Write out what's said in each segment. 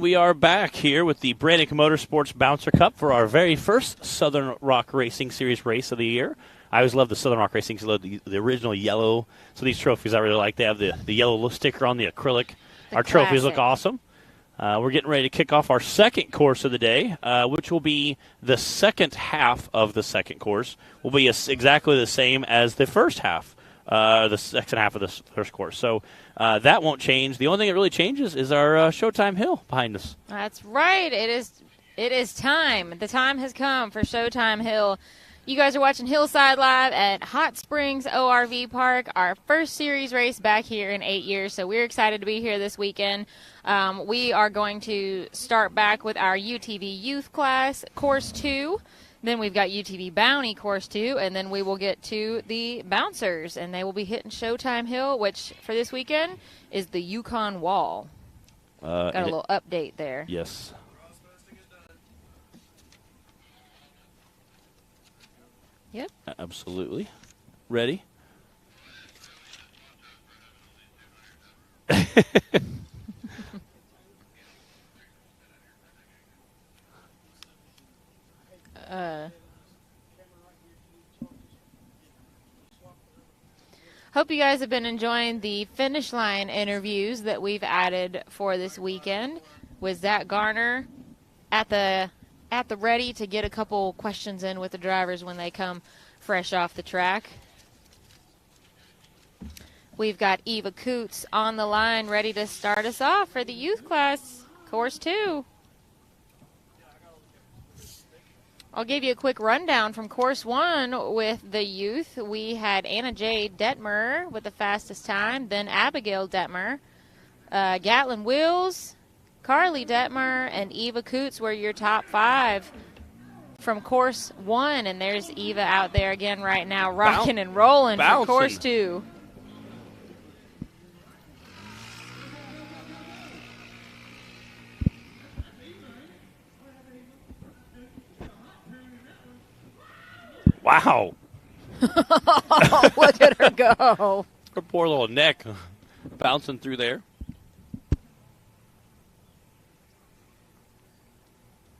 we are back here with the Brannick Motorsports Bouncer Cup for our very first Southern Rock Racing Series race of the year. I always love the Southern Rock Racing because I love the original yellow. So these trophies I really like. They have the yellow sticker on the acrylic. Our trophies look awesome. We're getting ready to kick off our second course of the day, which will be the second half of the second course. Will be exactly the same as the first half. The second half of the first course. So that won't change. The only thing that really changes is our Showtime Hill behind us. That's right. It is time. The time has come for Showtime Hill. You guys are watching Hillside Live at Hot Springs ORV Park, our first series race back here in 8 years. So we're excited to be here this weekend. We are going to start back with our UTV Youth Class, Course 2. Then we've got UTV Bounty Course 2, and then we will get to the Bouncers, and they will be hitting Showtime Hill, which for this weekend is the Yukon Wall. Got a little update there. Yes. Yep. Absolutely. Ready? Hope you guys have been enjoying the finish line interviews that we've added for this weekend with Zach Garner at the ready to get a couple questions in with the drivers when they come fresh off the track. We've got Eva Coots on the line ready to start us off for the youth class, Course 2. I'll give you a quick rundown from Course 1 with the youth. We had Anna J. Detmer with the fastest time, then Abigail Detmer, Gatlin Wills, Carly Detmer, and Eva Coots were your top 5 from Course 1. And there's Eva out there again right now, rocking and rolling for Course 2. Wow. Look at her go. Her poor little neck bouncing through there.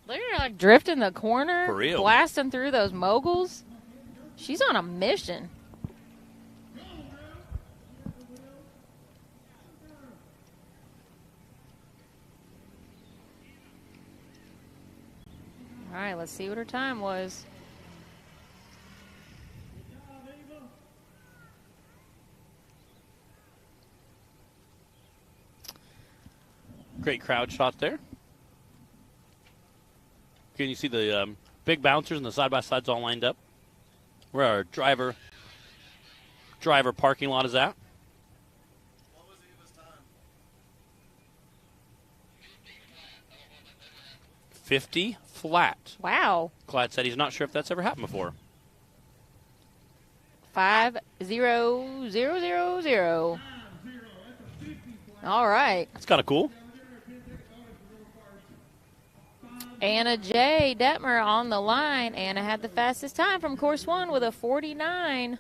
Look at her like drifting the corner, for real, blasting through those moguls. She's on a mission. All right, let's see what her time was. Great crowd shot there. Can you see the big bouncers and the side-by-sides all lined up? Where our driver parking lot is at. What was Eva's time? 50 flat. Wow. Clyde said he's not sure if that's ever happened before. 5-0-0-0-0. All right. That's kind of cool. Anna J. Detmer on the line. Anna had the fastest time from Course 1 with a 49.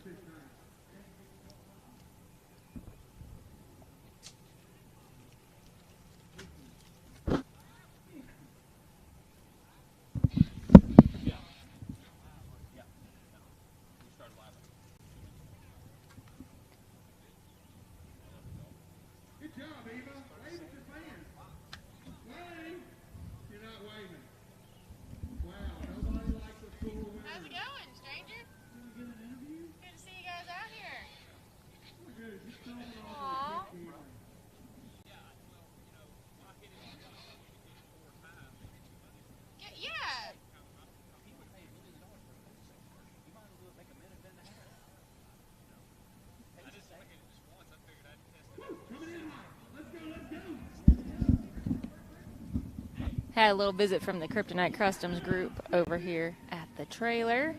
Had a little visit from the Kryptonite Customs group over here at the trailer.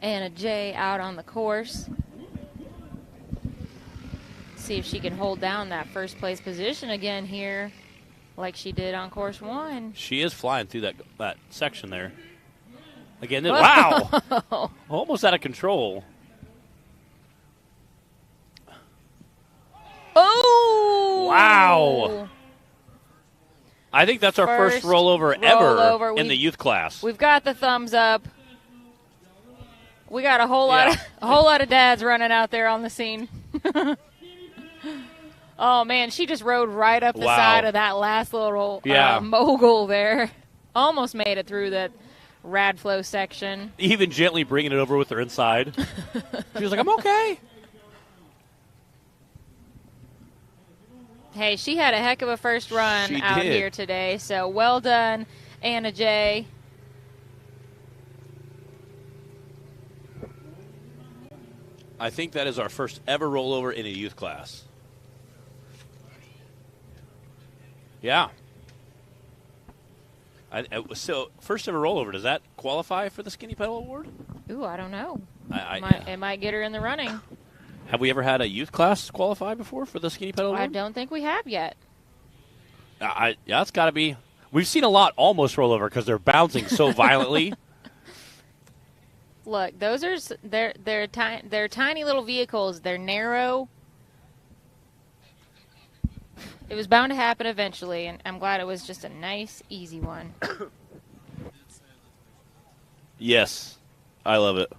Anna J out on the course. See if she can hold down that first place position again here like she did on Course 1. She is flying through that section there. Again, wow. Almost out of control. Oh! Wow. I think that's our first rollover ever in the youth class. We've got the thumbs up. We got a whole lot of dads running out there on the scene. Oh man, she just rode right up the side of that last little mogul there. Almost made it through that Radflow section. Even gently bringing it over with her inside. She was like, I'm okay. Hey, she had a heck of a first run out here today, so well done, Anna J. I think that is our first ever rollover in a youth class. Yeah. So, first ever rollover, does that qualify for the Skinny Pedal Award? Ooh, I don't know. It might get her in the running. Have we ever had a youth class qualify before for the Skinny Pedal Award? I don't think we have yet. Yeah, that's got to be. We've seen a lot almost rollover because they're bouncing so violently. Look, those are they're tiny little vehicles. They're narrow. It was bound to happen eventually, and I'm glad it was just a nice, easy one. Yes, I love it.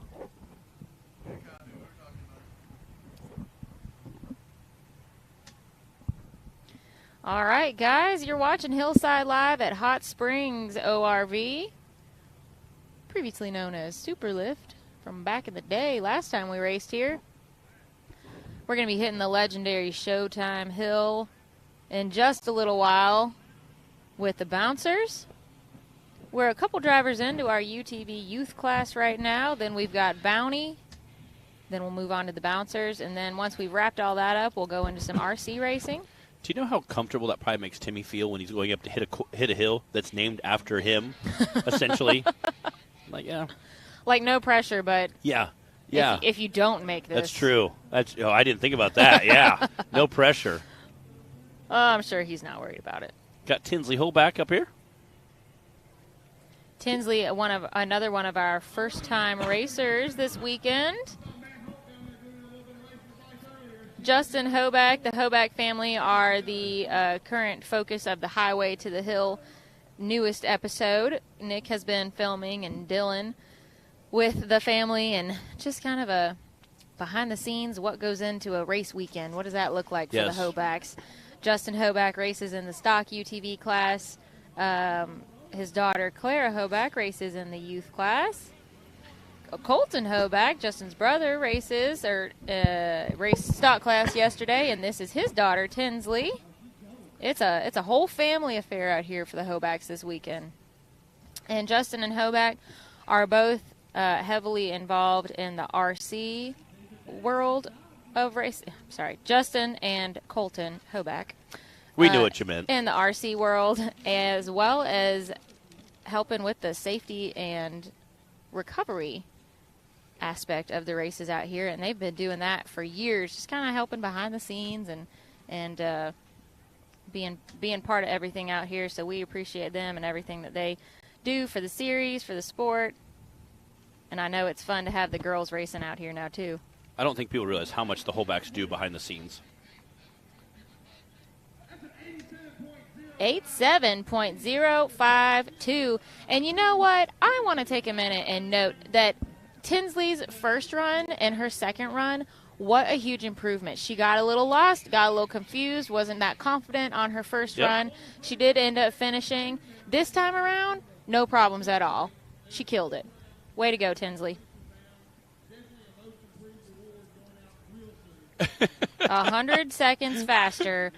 All right, guys, you're watching Hillside Live at Hot Springs ORV, previously known as Superlift, from back in the day, last time we raced here. We're going to be hitting the legendary Showtime Hill in just a little while with the bouncers. We're a couple drivers into our UTV youth class right now. Then we've got Bounty. Then we'll move on to the bouncers. And then once we've wrapped all that up, we'll go into some RC racing. Do you know how comfortable that probably makes Timmy feel when he's going up to hit a hill that's named after him, essentially? Like no pressure, but yeah. If you don't make this, that's true. I didn't think about that. Yeah, no pressure. I'm sure he's not worried about it. Got Tinsley Hoback up here. Tinsley, another one of our first-time racers this weekend. Justin Hoback, the Hoback family are the current focus of the Highway to the Hill newest episode. Nick has been filming, and Dylan with the family, and just kind of a behind the scenes, what goes into a race weekend. What does that look like for the Hobacks? Justin Hoback races in the stock UTV class. His daughter, Clara Hoback, races in the youth class. Colton Hoback, Justin's brother, raced stock class yesterday, and this is his daughter, Tinsley. It's a whole family affair out here for the Hobacks this weekend. And Justin and Hoback are both heavily involved in the RC world of racing. Sorry, Justin and Colton Hoback. We knew what you meant. In the RC world, as well as helping with the safety and recovery aspect of the races out here, and they've been doing that for years, just kind of helping behind the scenes and being part of everything out here. So we appreciate them and everything that they do for the series, for the sport, and I know it's fun to have the girls racing out here now too. I don't think people realize how much the Hobacks do behind the scenes. 87.052. And you know what? I want to take a minute and note that Tinsley's first run and her second run, what a huge improvement. She got a little lost, got a little confused, wasn't that confident on her first run. She did end up finishing. This time around, no problems at all. She killed it. Way to go, Tinsley. 100 seconds faster.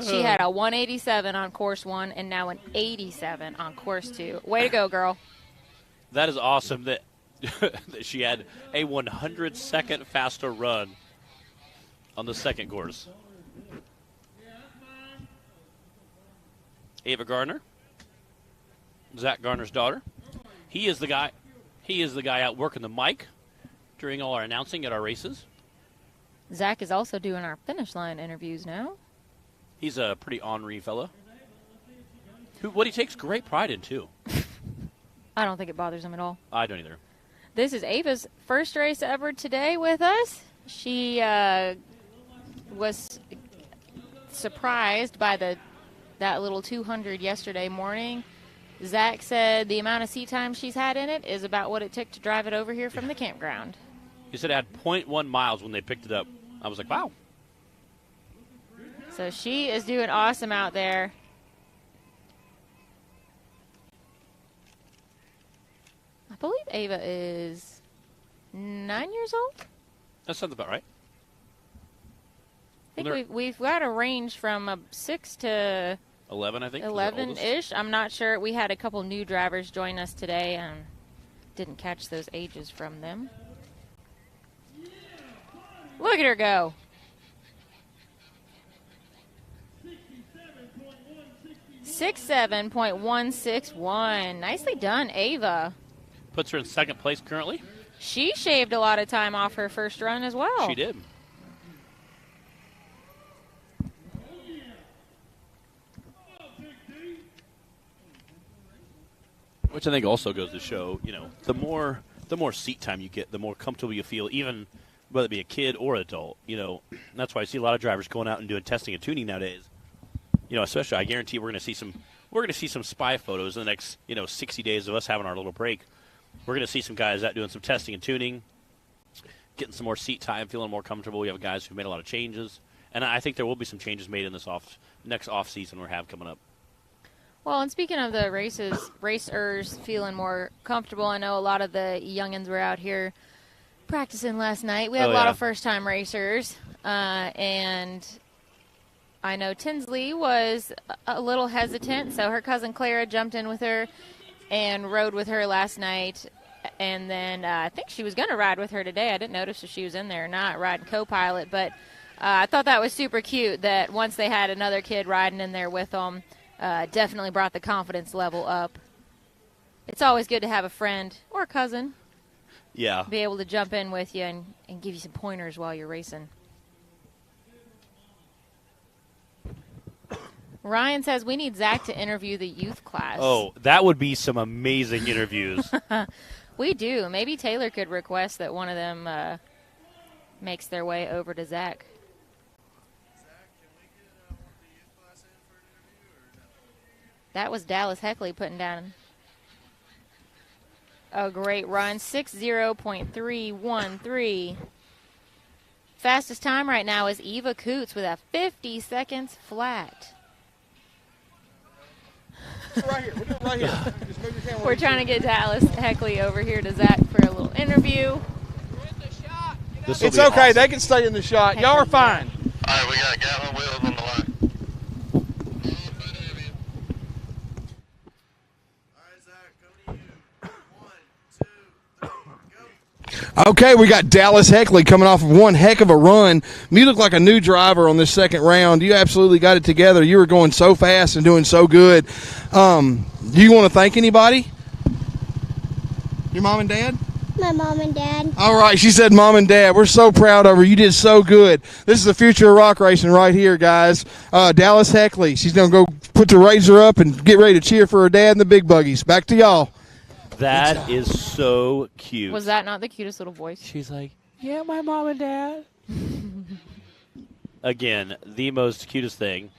She had a 187 on course 1 and now an 87 on course 2. Way to go, girl. That is awesome that she had a 100-second faster run on the second course. Ava Garner, Zach Garner's daughter. He is the guy out working the mic during all our announcing at our races. Zach is also doing our finish line interviews now. He's a pretty ornery fella. What he takes great pride in, too. I don't think it bothers him at all. I don't either. This is Ava's first race ever today with us. She was surprised by the that little 200 yesterday morning. Zach said the amount of seat time she's had in it is about what it took to drive it over here from the campground. He said it had 0.1 miles when they picked it up. I was like, wow. So she is doing awesome out there. I believe Ava is 9 years old. That sounds about right. I think we've got a range from 6 to 11, I think. 11-ish. I'm not sure. We had a couple new drivers join us today and didn't catch those ages from them. Look at her go. 67.161. Nicely done, Ava. Puts her in second place currently. She shaved a lot of time off her first run as well. She did. Which I think also goes to show, the more seat time you get, the more comfortable you feel, even whether it be a kid or adult. That's why I see a lot of drivers going out and doing testing and tuning nowadays. Especially I guarantee we're going to see some spy photos in the next 60 days of us having our little break. We're going to see some guys out doing some testing and tuning, getting some more seat time, feeling more comfortable. We have guys who've made a lot of changes, and I think there will be some changes made in this next off season we have coming up. Well, and speaking of the racers feeling more comfortable, I know a lot of the youngins were out here practicing last night. We had a lot of first-time racers, and I know Tinsley was a little hesitant, so her cousin Clara jumped in with her and rode with her last night. And then I think she was going to ride with her today. I didn't notice if she was in there or not, riding co-pilot. But I thought that was super cute that once they had another kid riding in there with them, definitely brought the confidence level up. It's always good to have a friend or a cousin be able to jump in with you and give you some pointers while you're racing. Ryan says we need Zach to interview the youth class. Oh, that would be some amazing interviews. We do. Maybe Taylor could request that one of them makes their way over to Zach. Zach, can we get one of the youth class in for an interview or no? That was Dallas Heckley putting down a great run, 60.313. Fastest time right now is Eva Coots with a 50 seconds flat. Right here. We're doing right here. Just move your camera. We're trying to get Dallas Heckley over here to Zach for a little interview. It's okay. Awesome. They can stay in the shot. Y'all are fine. All right, we got Gatlin Wheels on the line. All right, Zach, come to you. 1, 2, 3, go. Okay, we got Dallas Heckley coming off of one heck of a run. You look like a new driver on this second round. You absolutely got it together. You were going so fast and doing so good. Do you want to thank anybody? Your mom and dad? My mom and dad. All right, she said mom and dad. We're so proud of her. You did so good. This is the future of rock racing right here, guys. Dallas Heckley. She's going to go put the razor up and get ready to cheer for her dad and the big buggies. Back to y'all. That is so cute. Was that not the cutest little voice? She's like, yeah, my mom and dad. Again, the most cutest thing.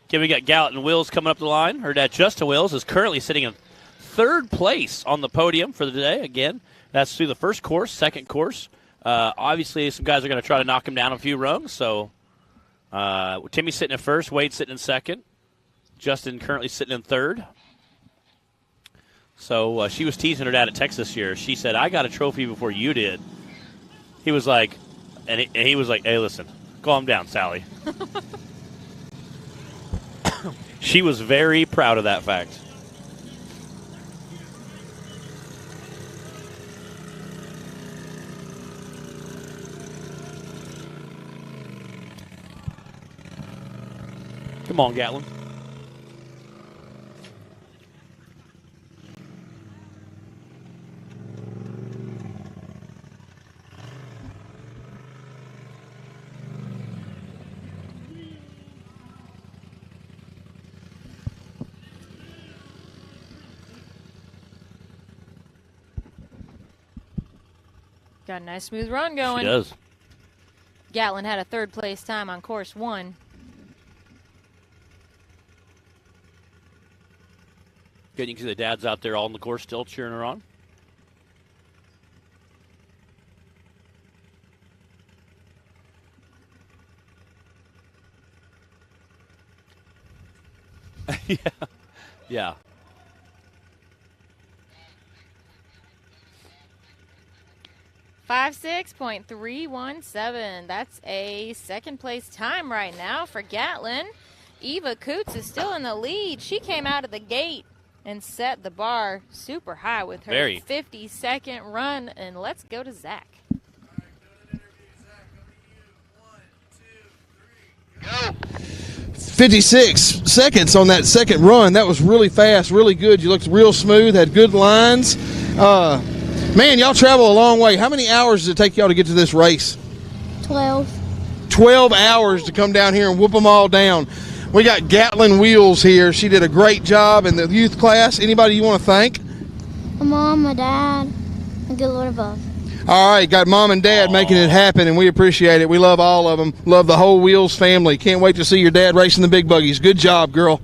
Okay, we got Gallatin Wills coming up the line. Her dad, Justin Wills, is currently sitting in third place on the podium for the day. Again, that's through the first course, second course. Obviously, some guys are going to try to knock him down a few rungs. So Timmy's sitting in first, Wade's sitting in second, Justin currently sitting in third. So she was teasing her dad at Texas this year. She said, I got a trophy before you did. He was like, and he was like, hey, listen, calm down, Sally. She was very proud of that fact. Come on, Gatlin. Got a nice smooth run going. She does. Gatlin had a third place time on course 1. Good, you can see the dads out there all on the course still cheering her on. Yeah. Yeah. Five 6.317. That's a second place time right now for Gatlin. Eva Coots is still in the lead. She came out of the gate and set the bar super high with her 50-second run. And let's go to Zach. 56 seconds on that second run. That was really fast, really good. You looked real smooth, had good lines. Man, y'all travel a long way. How many hours does it take y'all to get to this race? 12. 12 hours to come down here and whoop them all down. We got Gatlin Wheels here. She did a great job in the youth class. Anybody you want to thank? My mom, my dad, and good Lord above. All right, got mom and dad making it happen, and we appreciate it. We love all of them. Love the whole Wheels family. Can't wait to see your dad racing the big buggies. Good job, girl.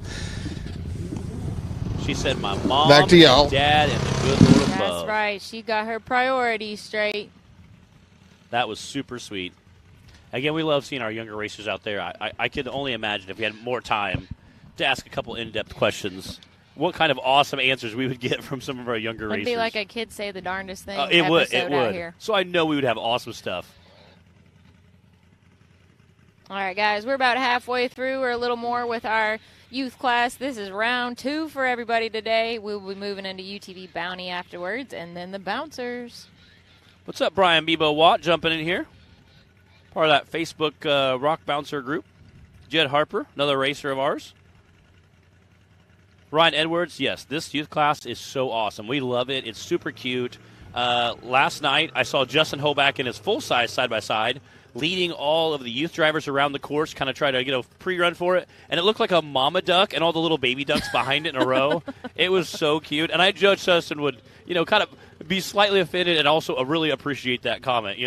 She said my mom, Back to y'all. and dad, and the good Lord above. That's right. She got her priorities straight. That was super sweet. Again, we love seeing our younger racers out there. I could only imagine if we had more time to ask a couple in-depth questions, what kind of awesome answers we would get from some of our younger It'd racers. be like a kid say the darndest thing It would. episode out here. So I know we would have awesome stuff. All right, guys, we're about halfway through or a little more with our youth class. This is round 2 for everybody today. We'll be moving into UTV Bounty afterwards, and then the bouncers. What's up, Brian Bebo Watt, jumping in here? Part of that Facebook Rock Bouncer group. Jed Harper, another racer of ours. Ryan Edwards, yes, this youth class is so awesome. We love it. It's super cute. Last night, I saw Justin Hoback in his full-size side-by-side leading all of the youth drivers around the course, kind of try to get a pre-run for it. And it looked like a mama duck and all the little baby ducks behind it in a row. It was so cute. And I judge Justin would, kind of be slightly offended and also really appreciate that comment,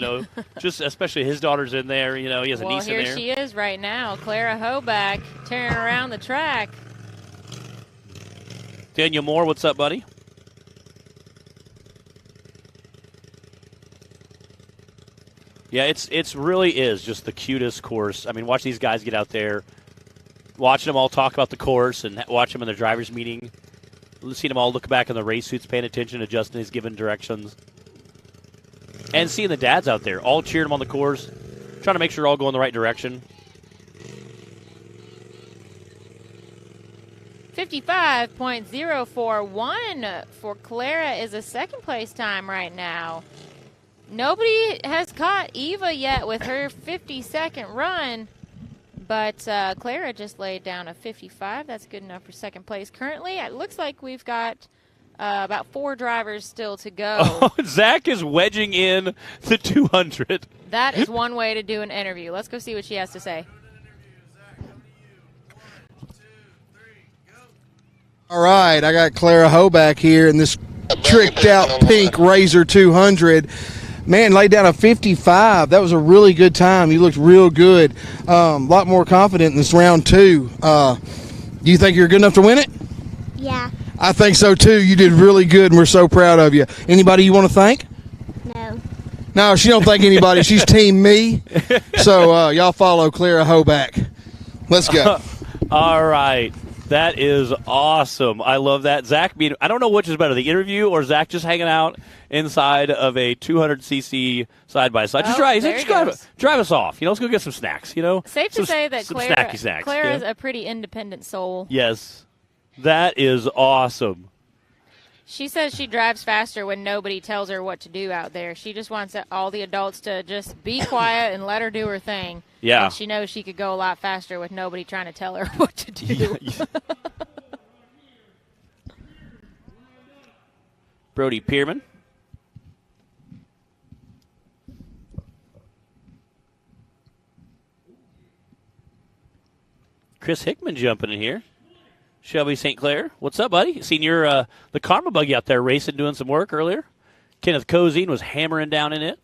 just especially his daughter's in there. He has a niece in there. Well, here she is right now, Clara Hoback, tearing around the track. Daniel Moore, what's up, buddy? Yeah, it's really is just the cutest course. I mean, watch these guys get out there, watching them all talk about the course and watch them in the driver's meeting. Seeing them all look back in the race suits, paying attention to Justin is giving directions. And seeing the dads out there, all cheering them on the course, trying to make sure they're all going the right direction. 55.041 for Clara is a second place time right now. Nobody has caught Eva yet with her 50-second run, but Clara just laid down a 55. That's good enough for second place. Currently, it looks like we've got about 4 drivers still to go. Oh, Zach is wedging in the 200. That is one way to do an interview. Let's go see what she has to say. All right, I got Clara Hoback here in this tricked-out pink Razor 200. Man, laid down a 55. That was a really good time. You looked real good. A lot more confident in this round 2. Do you think you're good enough to win it? Yeah. I think so, too. You did really good, and we're so proud of you. Anybody you want to thank? No. No, she don't thank anybody. She's Team Me. So y'all follow Clara Hoback. Let's go. All right. That is awesome. I love that. Zach, I don't know which is better, the interview or Zach just hanging out inside of a 200cc side-by-side. Just drive us off. Let's go get some snacks, Safe to say that some snacky snacks. Clara is a pretty independent soul. Yes. That is awesome. She says she drives faster when nobody tells her what to do out there. She just wants all the adults to just be quiet and let her do her thing. Yeah. And she knows she could go a lot faster with nobody trying to tell her what to do. Yeah. Brody Pierman. Chris Hickman jumping in here. Shelby St. Clair, what's up, buddy? Seen your the Karma buggy out there racing, doing some work earlier. Kenneth Cozine was hammering down in it.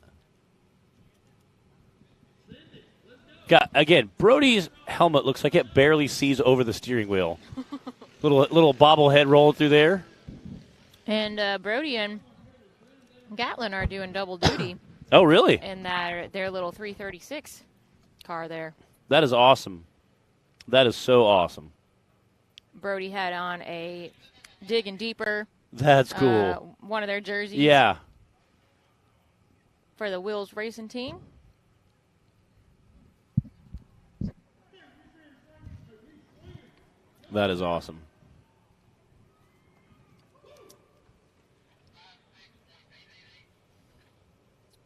Again, Brody's helmet looks like it barely sees over the steering wheel. little bobblehead rolling through there. And Brody and Gatlin are doing double duty Oh, really? in their little 336 car there. That is awesome. That is so awesome. Brody had on a Digging Deeper. That's cool. One of their jerseys. Yeah. For the Wills Racing team. That is awesome.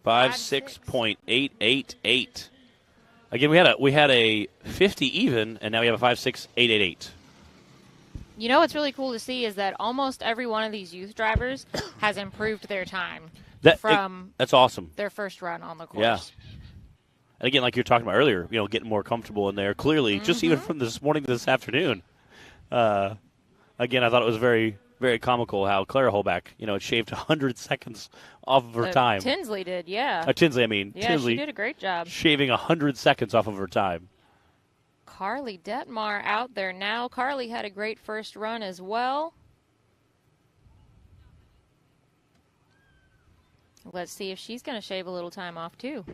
Five 6.888. Again, we had a 50 even, and now we have a 5.6888. You know what's really cool to see is that almost every one of these youth drivers has improved their time from that's awesome. their first run on the course. Yeah. And again, like you were talking about earlier, getting more comfortable in there. Clearly, just even from this morning to this afternoon. Again, I thought it was very, very comical how Clara Holback, it shaved 100 seconds off of her time. Tinsley did, yeah. Tinsley, I mean. Yeah, Tinsley she did a great job. shaving 100 seconds off of her time. Carly Detmar out there now. Carly had a great first run as well. Let's see if she's going to shave a little time off, too.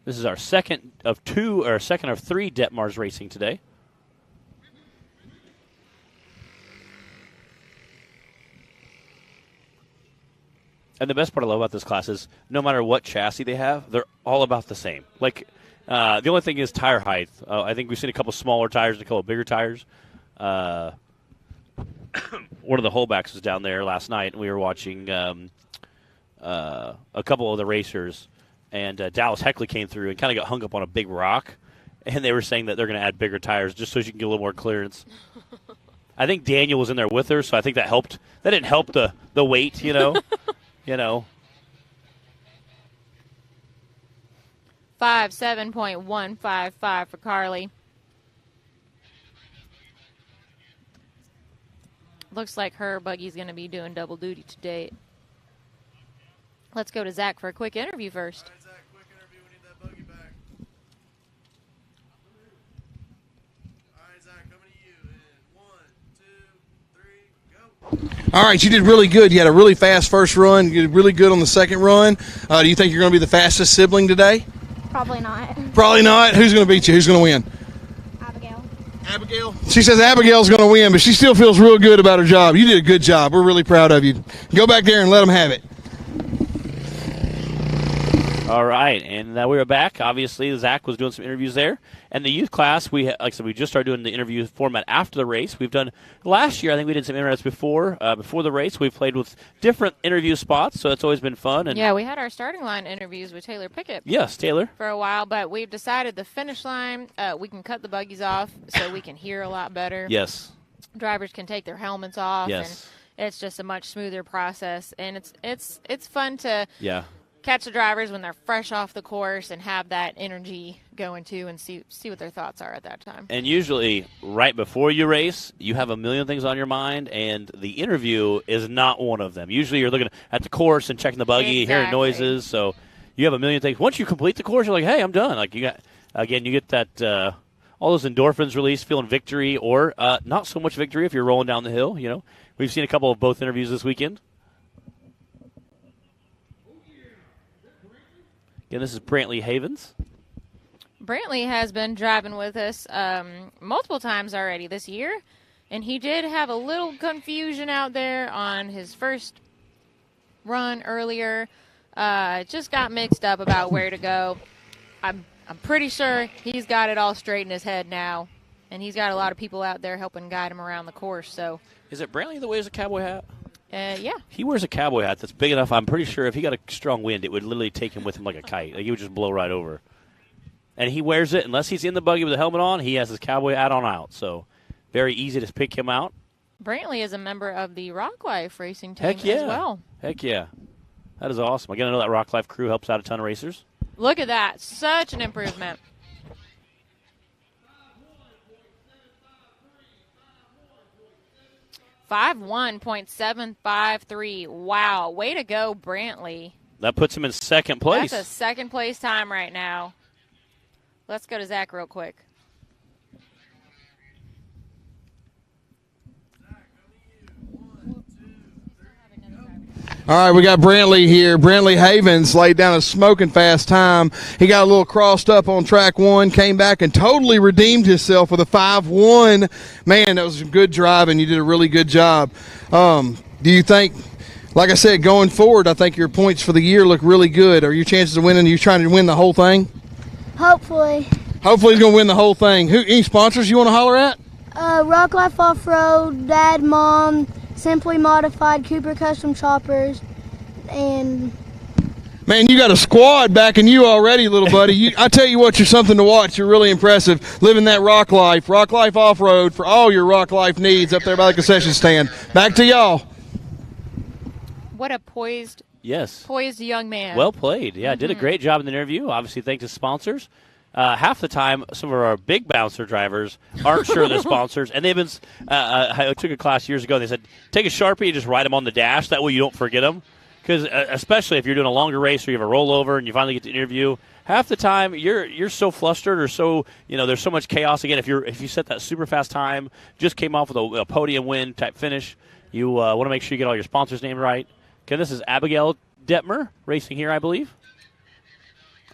This is our second of three Detmars racing today. And the best part I love about this class is no matter what chassis they have, they're all about the same. Like, the only thing is tire height. I think we've seen a couple smaller tires and a couple bigger tires. One of the Holbacks was down there last night, and we were watching a couple of the racers. And Dallas Heckley came through and kind of got hung up on a big rock. And they were saying that they're going to add bigger tires just so she can get a little more clearance. I think Daniel was in there with her, so I think that helped. That didn't help the weight, you know. 7.155 for Carly. Looks like her buggy's going to be doing double duty today. Let's go to Zach for a quick interview first. All right, Zach, quick interview. We need that buggy back. All right, Zach, coming to you in 1, 2, 3, go. All right, you did really good. You had a really fast first run. You did really good on the second run. Do you think you're going to be the fastest sibling today? Probably not. Probably not. Who's going to beat you? Who's going to win? Abigail. Abigail. She says Abigail's going to win, but she still feels real good about her job. You did a good job. We're really proud of you. Go back there and let them have it. All right, and we were back. Obviously, Zach was doing some interviews there. And the youth class, like I said, we just started doing the interview format after the race. We've done last year. I think we did some interviews before the race. We've played with different interview spots, so it's always been fun. And Yeah, we had our starting line interviews with Taylor Pickett. yes, Taylor. For a while, but we've decided the finish line, we can cut the buggies off so we can hear a lot better. Yes. Drivers can take their helmets off. Yes. And it's just a much smoother process, and it's fun to Yeah. catch the drivers when they're fresh off the course and have that energy going to and see what their thoughts are at that time. And usually, right before you race, you have a million things on your mind, and the interview is not one of them. Usually, you're looking at the course and checking the buggy, hearing Exactly. noises. So you have a million things. Once you complete the course, you're like, "Hey, I'm done." Like you get that all those endorphins released, feeling victory, or not so much victory if you're rolling down the hill. We've seen a couple of both interviews this weekend. Again, this is Brantley Havens. Brantley has been driving with us multiple times already this year, and he did have a little confusion out there on his first run earlier. Just got mixed up about where to go. I'm pretty sure he's got it all straight in his head now, and he's got a lot of people out there helping guide him around the course. So, Is it Brantley that wears a cowboy hat? yeah. He wears a cowboy hat that's big enough. I'm pretty sure if he got a strong wind, it would literally take him with him like a kite. Like he would just blow right over. And he wears it, unless he's in the buggy with a helmet on, he has his cowboy hat on out. So very easy to pick him out. Brantley is a member of the Rock Life racing team Heck yeah. as well. Heck yeah. That is awesome. Again, I know that Rock Life crew helps out a ton of racers. Look at that. Such an improvement. .753. Wow. Way to go, Brantley. That puts him in second place. That's a second place time right now. Let's go to Zach real quick. Zach, coming to you. 1, 2, All right, we got Brantley here. Brantley Havens laid down a smoking fast time. He got a little crossed up on track 1, came back and totally redeemed himself with a 5-1. Man, that was a good drive, and you did a really good job. Do you think, like I said, going forward, I think your points for the year look really good. Are your chances of winning, are you trying to win the whole thing? Hopefully. Hopefully he's going to win the whole thing. Any sponsors you want to holler at? Rock Life Off-Road, Dad, Mom, Simply Modified, Cooper Custom Choppers, and... Man, you got a squad backing you already, little buddy. I tell you what, you're something to watch. You're really impressive. Living that Rock Life Off-Road for all your Rock Life needs up there by the concession stand. Back to y'all. What a poised young man. Well played. Yeah, did a great job in the interview. Obviously, thanks to sponsors. Half the time, some of our big bouncer drivers aren't sure they're sponsors, and they've been. I took a class years ago. And they said take a Sharpie and just write them on the dash. That way you don't forget them. Because especially if you're doing a longer race or you have a rollover and you finally get to interview, half the time you're so flustered or so there's so much chaos. Again, if you set that super fast time, just came off with a podium win type finish, you want to make sure you get all your sponsors' names right. Okay, this is Abigail Detmer racing here, I believe.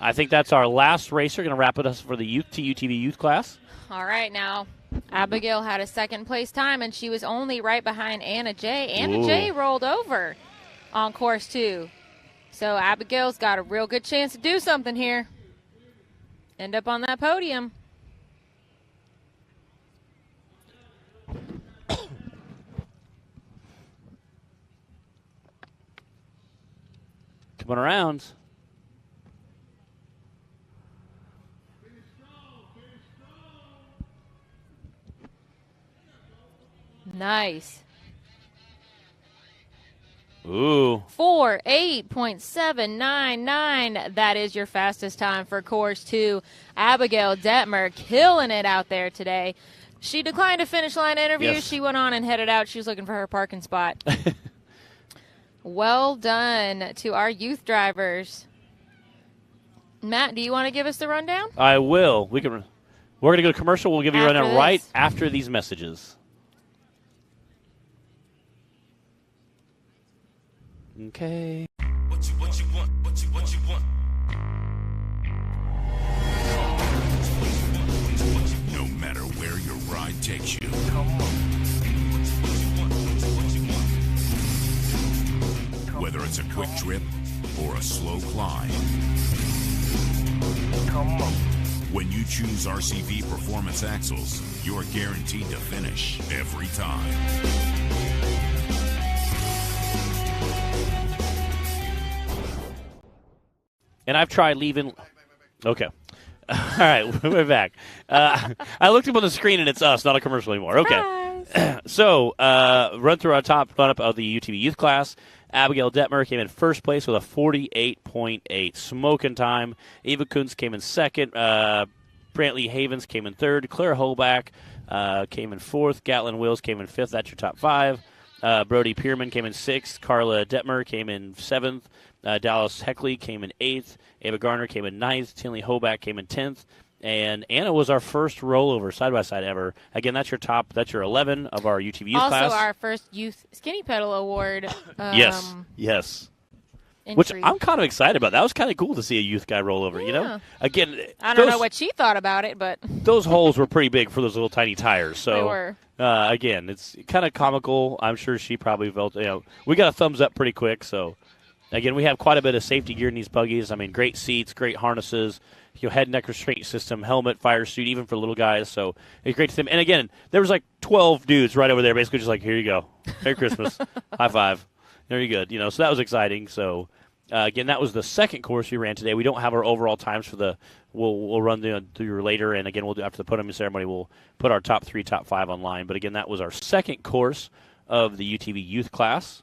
I think that's our last racer. Going to wrap it up for the UTV youth class. All right, now Abigail had a second place time, and she was only right behind Anna J. Anna J rolled over on course 2. So Abigail's got a real good chance to do something here. End up on that podium. Coming around. Nice. Ooh. 4:08.799. That is your fastest time for course 2. Abigail Detmer killing it out there today. She declined a finish line interview. Yes. She went on and headed out. She was looking for her parking spot. Well done to our youth drivers. Matt, do you want to give us the rundown? I will. We're going to go to commercial. We'll give you a After rundown this. right after these messages. Okay. What you want? What you want? No matter where your ride takes you. Whether it's a quick trip or a slow climb. When you choose RCV Performance Axles, you're guaranteed to finish every time. And I've tried leaving. Okay. All right, we're back. I looked up on the screen, and it's us, not a commercial anymore. Okay. So, run through our top lineup of the UTV youth class. Abigail Detmer came in first place with a 48.8. Smoking time. Eva Kuntz came in second. Brantley Havens came in third. Claire Holbach came in fourth. Gatlin Wills came in fifth. That's your top 5. Brody Pierman came in sixth. Carla Detmer came in seventh. Dallas Heckley came in 8th. Ava Garner came in 9th. Tinley Hoback came in 10th. And Anna was our first rollover side-by-side ever. Again, that's your 11 of our UTV youth class. Also our first Youth Skinny Pedal Award. Yes. Entry. Which I'm kind of excited about. That was kind of cool to see a youth guy roll over, you know? Again, I don't know what she thought about it, but those holes were pretty big for those little tiny tires. So, they were. Again, it's kind of comical. I'm sure she probably felt, we got a thumbs up pretty quick, so... Again, we have quite a bit of safety gear in these buggies. I mean, great seats, great harnesses, head and neck restraint system, helmet, fire suit, even for little guys. So it's great to see them. And again, there was like 12 dudes right over there, basically just like, here you go, Merry Christmas, high five, there you go. So that was exciting. So again, that was the second course we ran today. We don't have our overall times for the. We'll run through later, and again, we'll do after the podium ceremony. We'll put our top 3, top 5 online. But again, that was our second course of the UTV youth class.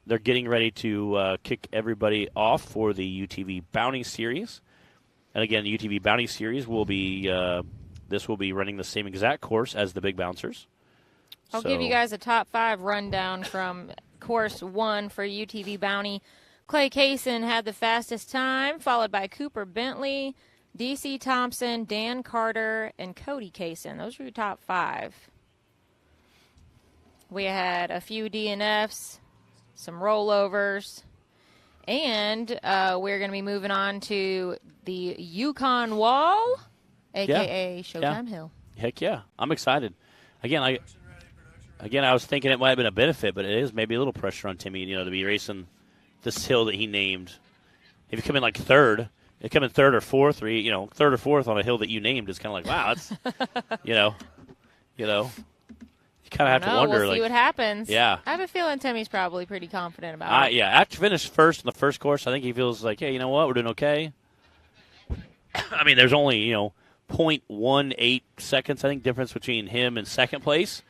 They're getting ready to kick everybody off for the UTV Bounty Series. And again, the UTV Bounty Series will be running the same exact course as the Big Bouncers. I'll give you guys a top 5 rundown from course 1 for UTV Bounty. Clay Kaysen had the fastest time, followed by Cooper Bentley, DC Thompson, Dan Carter, and Cody Kaysen. Those were your top 5. We had a few DNFs. some rollovers. And we're going to be moving on to the Yukon Wall, a.k.a. Showtime Hill. Heck yeah. I'm excited. Again, I was thinking it might have been a benefit, but it is maybe a little pressure on Timmy, to be racing this hill that he named. If you come in like third, you come in third or fourth, or third or fourth on a hill that you named, it's kind of like, wow, that's, you kind of have to wonder. We'll see what happens. Yeah. I have a feeling Timmy's probably pretty confident about it. Yeah, after finish first in the first course, I think he feels like, hey, you know what, we're doing okay. I mean, there's only, 0.18 seconds, I think, difference between him and second place.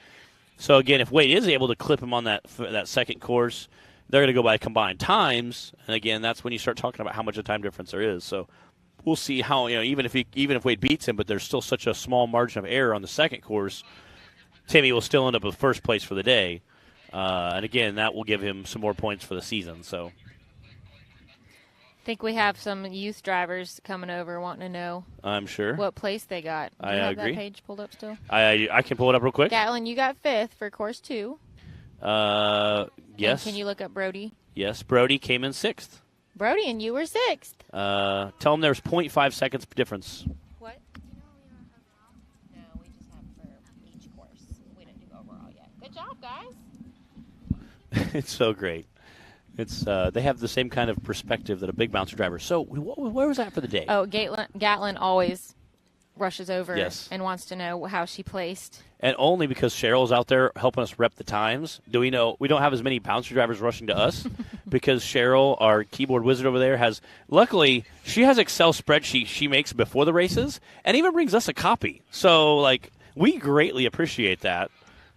So, again, if Wade is able to clip him on that second course, they're going to go by combined times. And, again, that's when you start talking about how much of a time difference there is. So we'll see how, even if Wade beats him, but there's still such a small margin of error on the second course, Timmy will still end up with first place for the day. And, again, that will give him some more points for the season. So I think we have some youth drivers coming over wanting to know I'm sure. what place they got. Do you have agree. that page pulled up still? I can pull it up real quick. Gatlin, you got 5th for course 2. Yes. And can you look up Brody? Yes, Brody came in 6th. Brody, and you were 6th. Tell him there's 0.5 seconds difference. What? No, we just have for each course. We didn't do overall yet. Good job, guys. It's so great. It's they have the same kind of perspective that a big bouncer driver. So where was that for the day? Oh, Gatlin always rushes over Yes. and wants to know how she placed. And only because Cheryl's out there helping us rep the times do we know we don't have as many bouncer drivers rushing to us because Cheryl, our keyboard wizard over there, luckily she has Excel spreadsheets she makes before the races and even brings us a copy. So we greatly appreciate that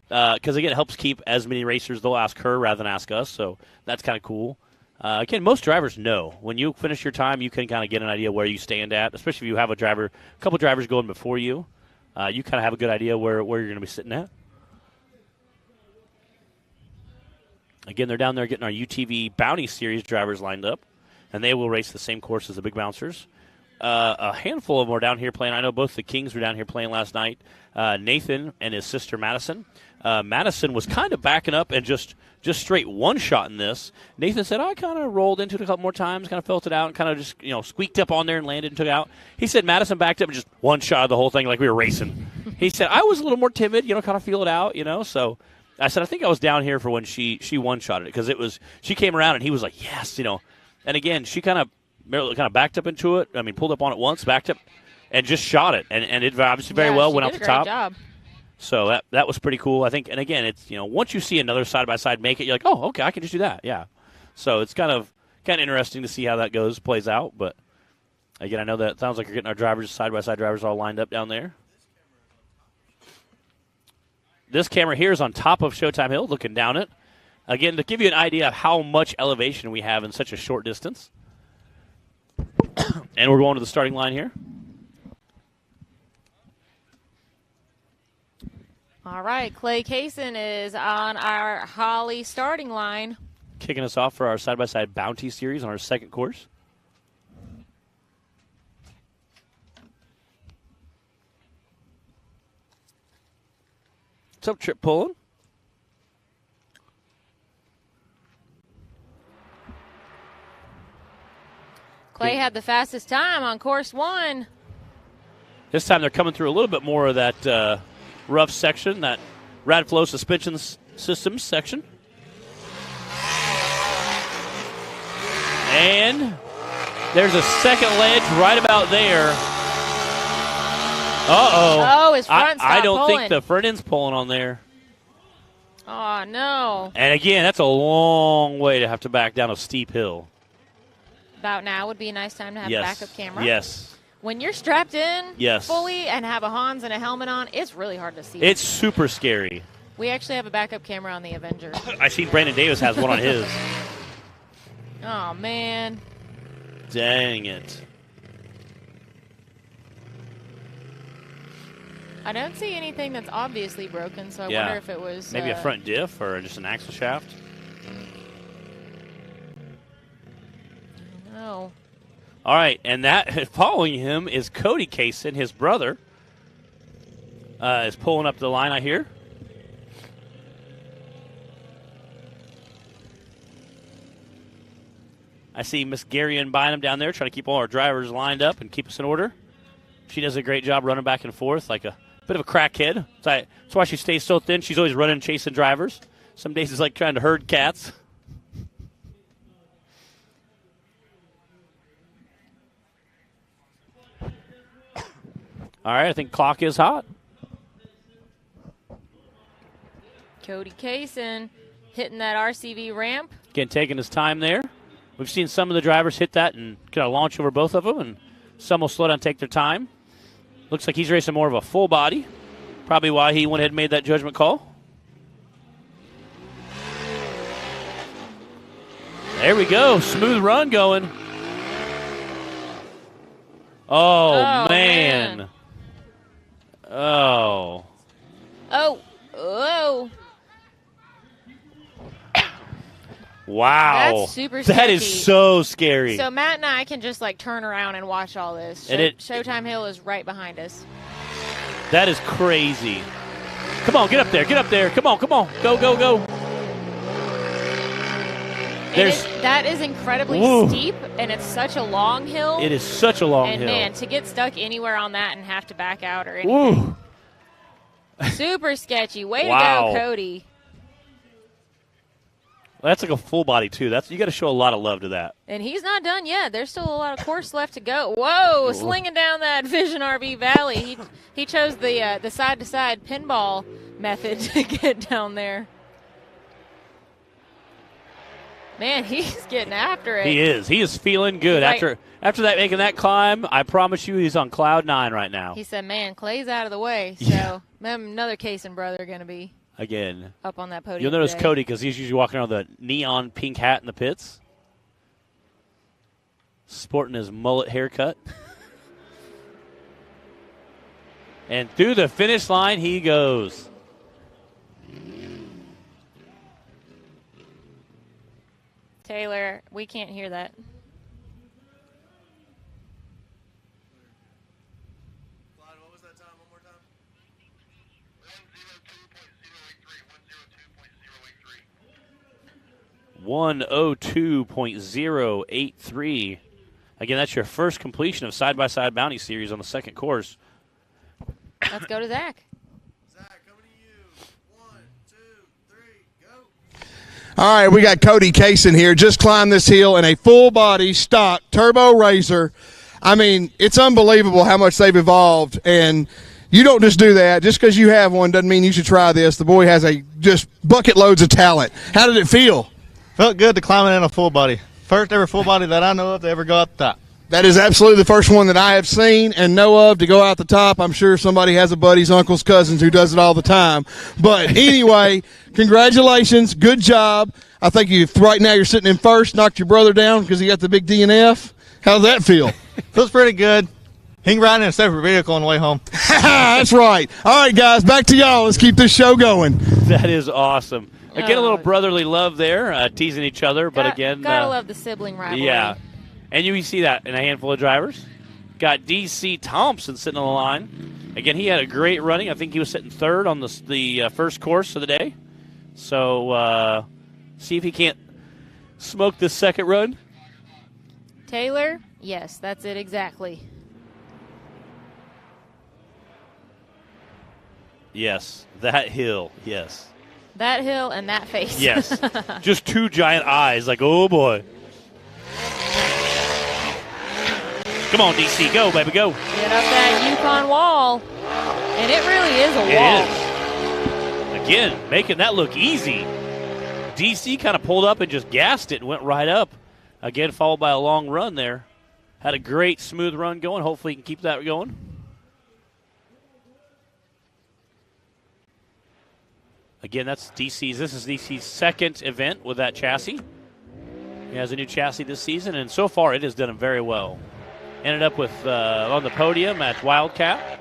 because again it helps keep as many racers. They'll ask her rather than ask us, so that's kind of cool. Again, most drivers know when you finish your time, you can kind of get an idea where you stand at, especially if you have a couple drivers going before you. You kind of have a good idea where you're going to be sitting at. Again, they're down there getting our UTV Bounty Series drivers lined up, and they will race the same course as the big bouncers. A handful of them are down here playing. I know both the Kings were down here playing last night. Nathan and his sister Madison. Madison was kind of backing up and just straight one shot in this. Nathan said, I kind of rolled into it a couple more times, kind of felt it out, and kind of just squeaked up on there and landed and took it out. He said Madison backed up and just one shot of the whole thing like we were racing. He said, I was a little more timid, kind of feel it out, So I said, I think I was down here for when she one shotted it because she came around and he was like, yes, And again, she kind of backed up into it. I mean, pulled up on it once, backed up, and just shot it. And it obviously very well went out the top. Job. So that was pretty cool, I think. And again, it's once you see another side-by-side make it, you're like, oh, okay, I can just do that. Yeah. So it's kind of interesting to see how that plays out. But again, I know that it sounds like you're getting our drivers, side-by-side drivers, all lined up down there. This camera here is on top of Showtime Hill, looking down it. Again, to give you an idea of how much elevation we have in such a short distance. And we're going to the starting line here. All right, Clay Kaysen is on our Holly starting line. Kicking us off for our side-by-side Bounty Series on our second course. What's up, Trip Pullen? Clay had the fastest time on course 1. This time they're coming through a little bit more of that rough section, that Radflow suspension systems section. And there's a second ledge right about there. Oh, his front I don't pulling. think the front end's pulling on there. Oh, no. And again, that's a long way to have to back down a steep hill. About now would be a nice time to have a backup camera. Yes. When you're strapped in Yes. fully and have a Hans and a helmet on, it's really hard to see. It's super scary. We actually have a backup camera on the Avenger. I seen Brandon Davis has one on his. Oh, man. Dang it. I don't see anything that's obviously broken, so I wonder if it was... Maybe a front diff or just an axle shaft. No. All right, and that following him is Cody Kaysen, his brother. Is pulling up the line, I hear. I see Miss Garion Bynum down there trying to keep all our drivers lined up and keep us in order. She does a great job running back and forth like a bit of a crackhead. That's why she stays so thin. She's always running, chasing drivers. Some days it's like trying to herd cats. All right, I think clock is hot. Cody Kaysen hitting that RCV ramp. Again, taking his time there. We've seen some of the drivers hit that and kind of launch over both of them, and some will slow down and take their time. Looks like he's racing more of a full body. Probably why he went ahead and made that judgment call. There we go. Smooth run going. Oh, man. Oh. Oh. Wow. That's super That sketchy. is so scary. So Matt and I can just like turn around and watch all this. Showtime Hill is right behind us. That is crazy. Come on, get up there. Get up there. Come on. Go. That is incredibly steep, and it's such a long hill. It is such a long hill. And, man, to get stuck anywhere on that and have to back out or anything. Super sketchy. Way to go, Cody. That's like a full body, too. You got to show a lot of love to that. And he's not done yet. There's still a lot of course left to go. Whoa, slinging down that Vision RV Valley. He chose the side-to-side pinball method to get down there. Man, he's getting after it. He is. He is feeling good. After that, making that climb, I promise you he's on cloud 9 right now. He said, man, Clay's out of the way. So another Kaysen brother going to be again up on that podium. You'll notice today. Cody because he's usually walking around with a neon pink hat in the pits, sporting his mullet haircut. And through the finish line he goes. Taylor, we can't hear that. Clyde, what was that time? One more time. 102.083. Again, that's your first completion of Side-by-Side Bounty Series on the second course. Let's go to Zach. Zach, coming to you. 1, 2, 3, go. All right, we got Cody Kaysen here. Just climbed this hill in a full-body stock turbo razor. I mean, it's unbelievable how much they've evolved, and you don't just do that. Just because you have one doesn't mean you should try this. The boy has just bucket loads of talent. How did it feel? Felt good to climb it in a full body. First ever full body that I know of to ever go out the top. That is absolutely the first one that I have seen and know of to go out the top. I'm sure somebody has a buddy's uncle's cousins who does it all the time. But anyway, congratulations. Good job. I think right now you're sitting in first, knocked your brother down because he got the big DNF. How's that feel? Feels pretty good. He can ride in a separate vehicle on the way home. That's right. All right, guys, back to y'all. Let's keep this show going. That is awesome. Again, a little brotherly love there, teasing each other. But again, gotta love the sibling rivalry. Yeah. And you see that in a handful of drivers. Got D.C. Thompson sitting on the line. Again, he had a great running. I think he was sitting third on the first course of the day. So see if he can't smoke this second run. Taylor, yes, that's it exactly. Yes, that hill, yes. That hill and that face. Yes. Just two giant eyes, like, oh, boy. Come on, DC, go, baby, go. Get up that Yukon wall. And it really is a wall. It is. Again, making that look easy. DC kind of pulled up and just gassed it and went right up. Again, followed by a long run there. Had a great smooth run going. Hopefully he can keep that going. Again, this is DC's second event with that chassis. He has a new chassis this season, and so far it has done him very well. Ended up with on the podium at Wildcat.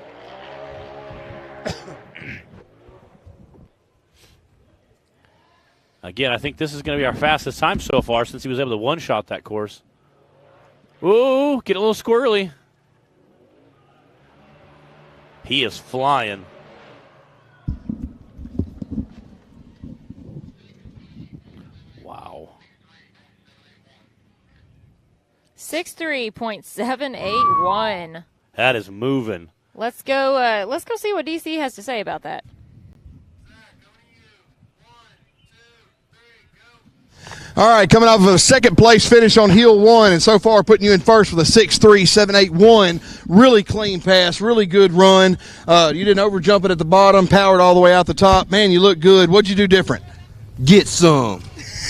Again, I think this is going to be our fastest time so far since he was able to one-shot that course. Ooh, get a little squirrely. He is flying. 63.781. That is moving. Let's go see what DC has to say about that. All right, coming off of a second place finish on Hill 1, and so far putting you in first with a 6.3781. Really clean pass, really good run. You didn't overjump it at the bottom, powered all the way out the top. Man, you look good. What'd you do different? Get some.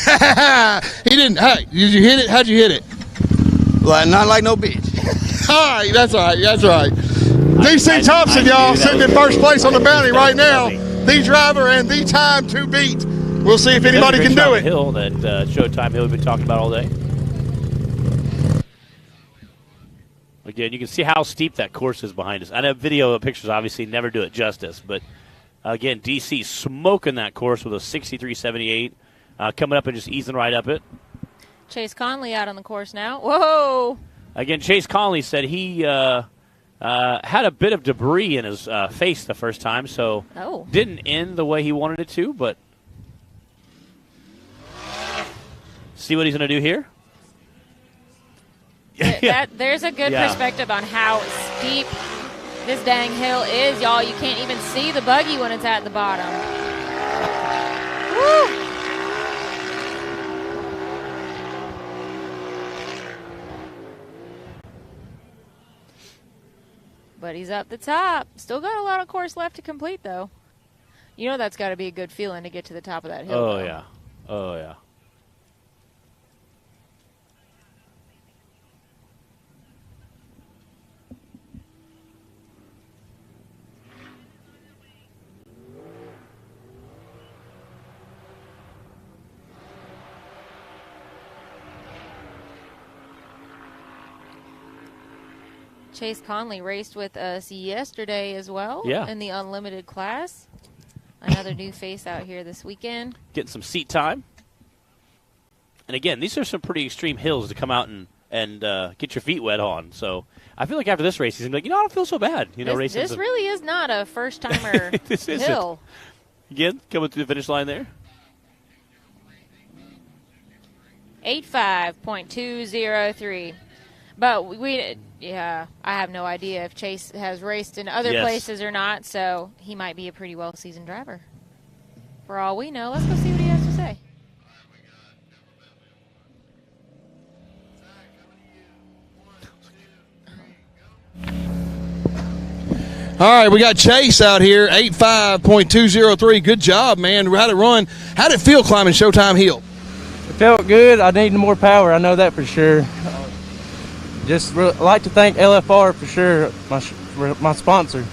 He didn't. Hey, did you hit it? How'd you hit it? Like, not like no bitch. All right, that's all right. That's right. DC Thompson, y'all, sitting in first place on the bounty right now. The driver and the time to beat. We'll see if anybody can do it. Hill, that Showtime Hill we've been talking about all day. Again, you can see how steep that course is behind us. I know video pictures obviously never do it justice, but again, DC smoking that course with a 63.78, coming up and just easing right up it. Chase Conley out on the course now. Whoa! Again, Chase Conley said he had a bit of debris in his face the first time, so didn't end the way he wanted it to, but see what he's going to do here? There's a good perspective on how steep this dang hill is, y'all. You can't even see the buggy when it's at the bottom. Woo! But he's up the top. Still got a lot of course left to complete, though. You know that's got to be a good feeling to get to the top of that hill. Oh, though. yeah. Oh, yeah. Chase Conley raced with us yesterday as well in the unlimited class. Another new face out here this weekend. Getting some seat time. And again, these are some pretty extreme hills to come out and get your feet wet on. So I feel like after this race, he's going to be like, I don't feel so bad. Racing this really is not a first-timer hill. Again, coming through the finish line there. 85.203. But I have no idea if Chase has raced in other places or not, so he might be a pretty well-seasoned driver. For all we know, let's go see what he has to say. All right, we got Chase out here, 85.203. Good job, man. How'd it run? How'd it feel climbing Showtime Hill? It felt good. I needed more power. I know that for sure. Just like to thank LFR for sure, my sponsor.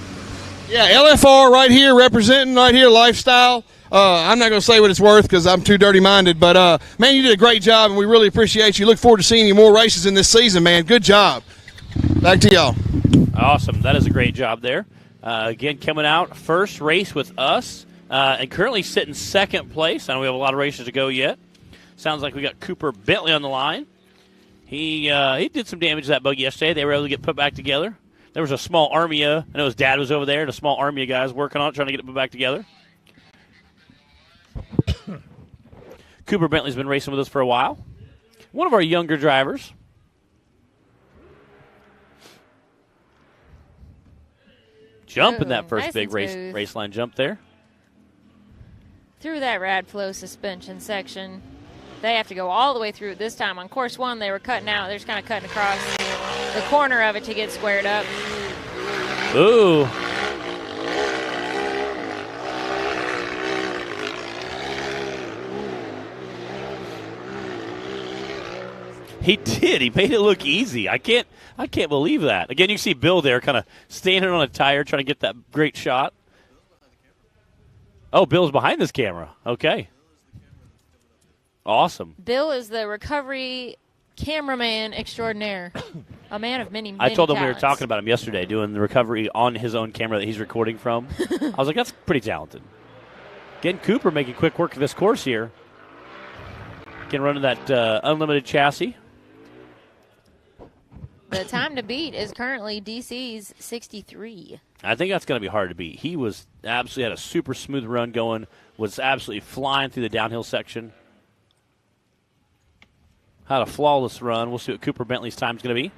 Yeah, LFR right here, representing right here, Lifestyle. I'm not going to say what it's worth because I'm too dirty-minded, but, man, you did a great job, and we really appreciate you. Look forward to seeing you more races in this season, man. Good job. Back to y'all. Awesome. That is a great job there. Again, coming out, first race with us, and currently sitting second place. I know we have a lot of races to go yet. Sounds like we got Cooper Bentley on the line. He did some damage to that buggy yesterday. They were able to get put back together. There was a small army. I know his dad was over there, and a small army of guys working on it, trying to get it put back together. Cooper Bentley's been racing with us for a while. One of our younger drivers. Jumping that first nice big race line jump there. Through that Radflow suspension section. They have to go all the way through it this time. On course one, they were cutting out. They're just kind of cutting across the corner of it to get squared up. Ooh. He did. He made it look easy. I can't believe that. Again, you see Bill there kind of standing on a tire trying to get that great shot. Oh, Bill's behind this camera. Okay. Awesome. Bill is the recovery cameraman extraordinaire, a man of many I told him talents. we were talking about him yesterday, doing the recovery on his own camera that he's recording from. I was like, that's pretty talented. Again, Cooper making quick work of this course here. Again, running that unlimited chassis. The time to beat is currently DC's 63. I think that's going to be hard to beat. He was absolutely had a super smooth run going, was absolutely flying through the downhill section. Had a flawless run. We'll see what Cooper Bentley's time's going to be.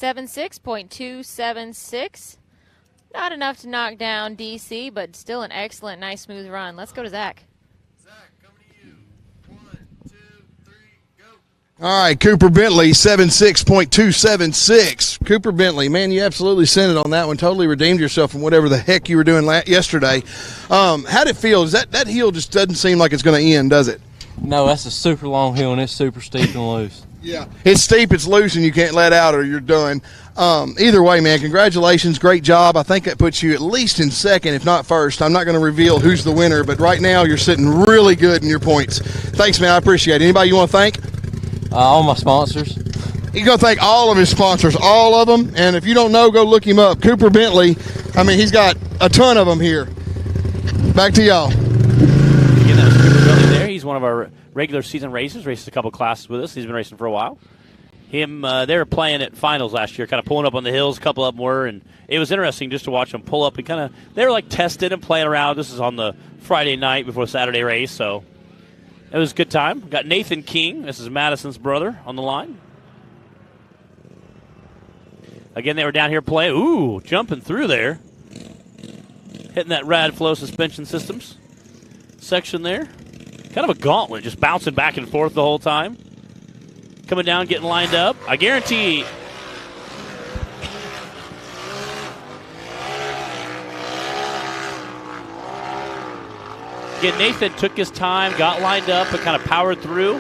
.276. Not enough to knock down DC, but still an excellent, nice, smooth run. Let's go to Zach. Zach, coming to you. 1, 2, 3, go. All right, Cooper Bentley, 76.276. Cooper Bentley, man, you absolutely sent it on that one. Totally redeemed yourself from whatever the heck you were doing yesterday. How'd it feel? That hill just doesn't seem like it's going to end, does it? No, that's a super long hill, and it's super steep and loose. Yeah. It's steep, it's loose, and you can't let out or you're done. Either way, man, congratulations. Great job. I think that puts you at least in second, if not first. I'm not going to reveal who's the winner, but right now you're sitting really good in your points. Thanks, man. I appreciate it. Anybody you want to thank? All my sponsors. He's going to thank all of his sponsors, all of them. And if you don't know, go look him up. Cooper Bentley, I mean, he's got a ton of them here. Back to y'all. Again, that was Cooper Bentley there. He's one of our regular season racers. Races a couple classes with us. He's been racing for a while. They were playing at finals last year, kind of pulling up on the hills. A couple of them were, and it was interesting just to watch them pull up and kind of, they were like tested and playing around. This is on the Friday night before the Saturday race, so it was a good time. Got Nathan King. This is Madison's brother on the line. Again, they were down here playing. Ooh, jumping through there. Hitting that rad flow suspension systems section there. Kind of a gauntlet, just bouncing back and forth the whole time. Coming down, getting lined up. I guarantee. Again, Nathan took his time, got lined up, and kind of powered through,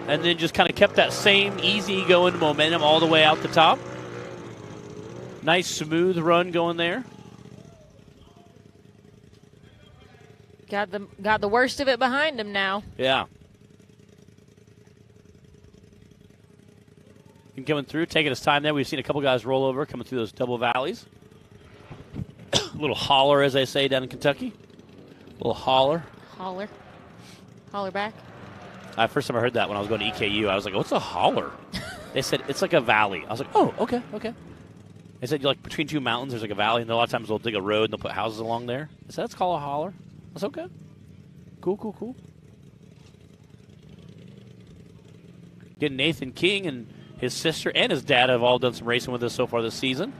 and then just kind of kept that same easy-going momentum all the way out the top. Nice, smooth run going there. Got the worst of it behind him now. Yeah. And coming through, taking his time there. We've seen a couple guys roll over, coming through those double valleys. A little holler, as they say down in Kentucky. A little holler. Holler back. First time I heard that when I was going to EKU, I was like, what's a holler? They said, it's like a valley. I was like, oh, okay. They said, like, between two mountains, there's like a valley, and a lot of times they'll dig a road and they'll put houses along there. I said, that's called a holler. That's okay. Cool. Getting Nathan King and his sister and his dad have all done some racing with us so far this season.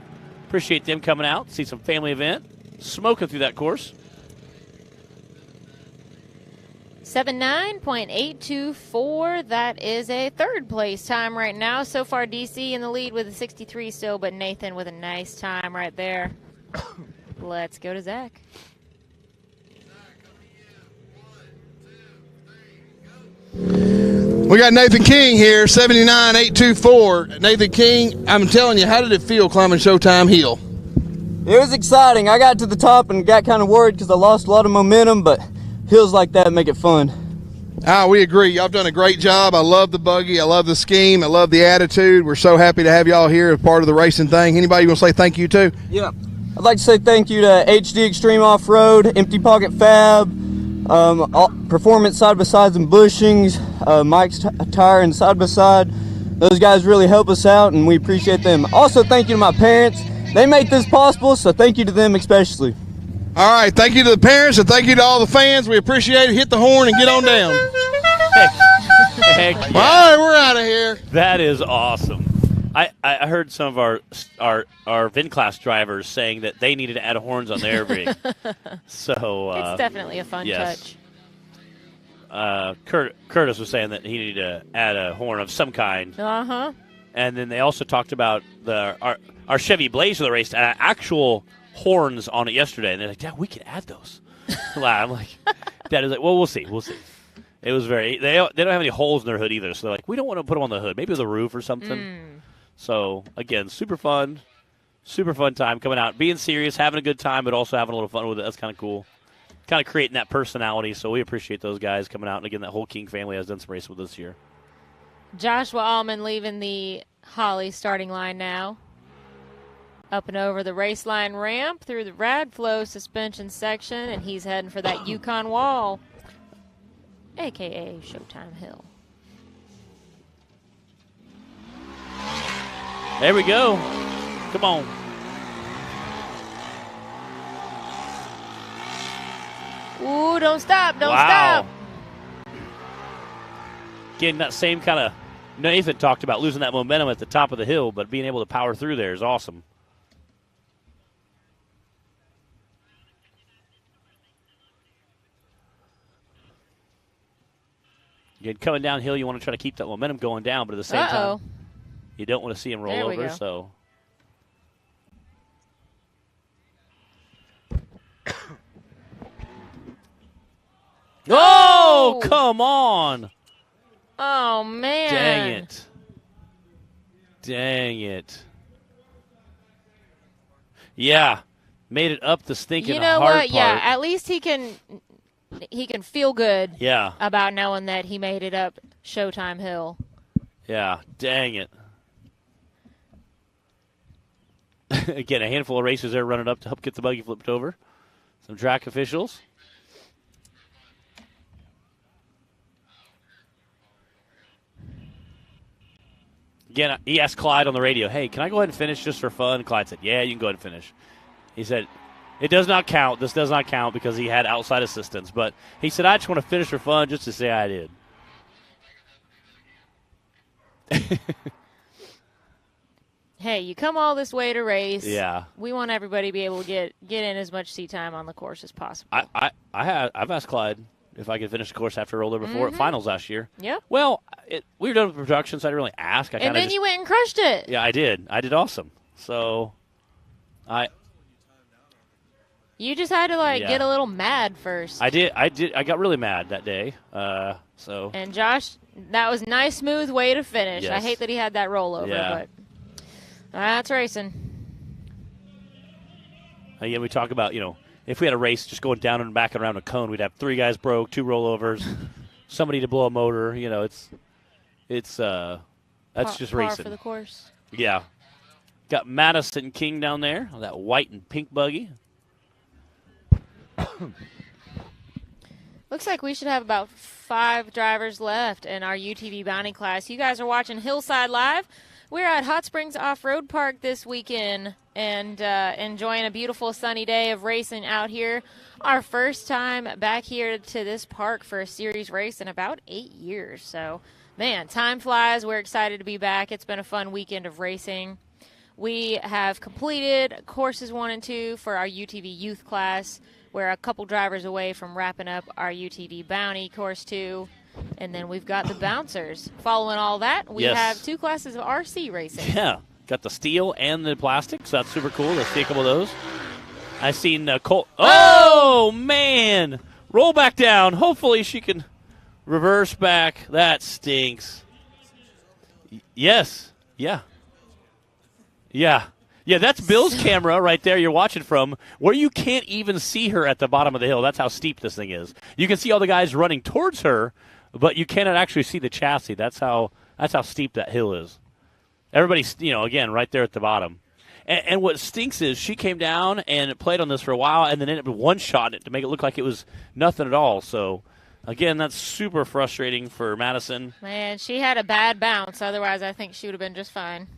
Appreciate them coming out, see some family event, smoking through that course. 79.824. That is a third place time right now. So far, DC in the lead with a 63 still, but Nathan with a nice time right there. Let's go to Zach. We got Nathan King here, 79.824. Nathan King, I'm telling you, how did it feel climbing Showtime Hill? It was exciting. I got to the top and got kind of worried because I lost a lot of momentum, but hills like that make it fun. We agree. Y'all have done a great job. I love the buggy. I love the scheme. I love the attitude. We're so happy to have y'all here as part of the racing thing. Anybody want to say thank you to? Yeah. I'd like to say thank you to HD Extreme Off-Road, Empty Pocket Fab, Performance Side-by-Sides and Bushings, Mike's Tire and Side-by-Side. Those guys really help us out, and we appreciate them. Also, thank you to my parents. They make this possible, so thank you to them especially. All right, thank you to the parents and thank you to all the fans. We appreciate it. Hit the horn and get on down. Heck yeah. All right, we're out of here. That is awesome. I heard some of our VinClass drivers saying that they needed to add horns on their rig. So it's definitely a fun touch. Curtis was saying that he needed to add a horn of some kind. Uh-huh. And then they also talked about our Chevy Blaze for the race, actual horns on it yesterday. And they're like, Dad, we can add those. I'm like, Dad is like, well, we'll see. It was they don't have any holes in their hood either. So they're like, we don't want to put them on the hood. Maybe the roof or something. So, again, super fun time coming out, being serious, having a good time, but also having a little fun with it. That's kind of cool. Kind of creating that personality, so we appreciate those guys coming out. And, again, that whole King family has done some racing with us this year. Joshua Allman leaving the Holly starting line now. Up and over the race line ramp through the rad flow suspension section, and he's heading for that Yukon wall, a.k.a. Showtime Hill. There we go. Come on. Ooh, don't stop. Don't wow. stop. Again, that same kind of Nathan talked about losing that momentum at the top of the hill, but being able to power through there is awesome. Again, coming downhill, you want to try to keep that momentum going down, but at the same time, you don't want to see him roll over. So, oh, come on! Oh, man. Dang it. Dang it. Yeah. Made it up the stinking You know hard what? part. Yeah, at least he can feel good Yeah. about knowing that he made it up Showtime Hill. Yeah. Dang it. Again, a handful of racers there running up to help get the buggy flipped over. Some track officials. Again, he asked Clyde on the radio, hey, can I go ahead and finish just for fun? Clyde said, yeah, you can go ahead and finish. He said, it does not count. This does not count because he had outside assistance. But he said, I just want to finish for fun just to say I did. Hey, you come all this way to race. Yeah. We want everybody to be able to get in as much seat time on the course as possible. I've asked Clyde if I could finish the course after roller before at finals last year. Yep. Well, we were done with production, so I didn't really ask. And then you went and crushed it. Yeah, I did. I did awesome. So, You just had to Yeah. get a little mad first. I did. I got really mad that day. So. And Josh, that was a nice, smooth way to finish. I Yes. hate that he had that rollover, Yeah. but that's racing. Again, we talk about, if we had a race just going down and back and around a cone, we'd have 3 guys broke, 2 rollovers, somebody to blow a motor. That's just Par racing. for the course. Yeah. Got Madison King down there, that white and pink buggy. Looks like we should have about 5 drivers left in our UTV Bounty class. You guys are watching Hillside Live. We're at Hot Springs Off-Road Park this weekend and enjoying a beautiful sunny day of racing out here. Our first time back here to this park for a series race in about 8 years. So, man, time flies. We're excited to be back. It's been a fun weekend of racing. We have completed courses 1 and 2 for our UTV youth class. We're a couple drivers away from wrapping up our UTV Bounty Course 2. And then we've got the bouncers. Following all that, we have 2 classes of RC racing. Yeah. Got the steel and the plastic, so that's super cool. Let's see a couple of those. I've seen Cole. Oh, man. Roll back down. Hopefully she can reverse back. That stinks. Yes. Yeah. Yeah. Yeah, that's Bill's camera right there you're watching from, where you can't even see her at the bottom of the hill. That's how steep this thing is. You can see all the guys running towards her, but you cannot actually see the chassis. That's how steep that hill is. Everybody's, again, right there at the bottom. And what stinks is she came down and played on this for a while and then ended up one-shotting it to make it look like it was nothing at all. So, again, that's super frustrating for Madison. Man, she had a bad bounce. Otherwise, I think she would have been just fine.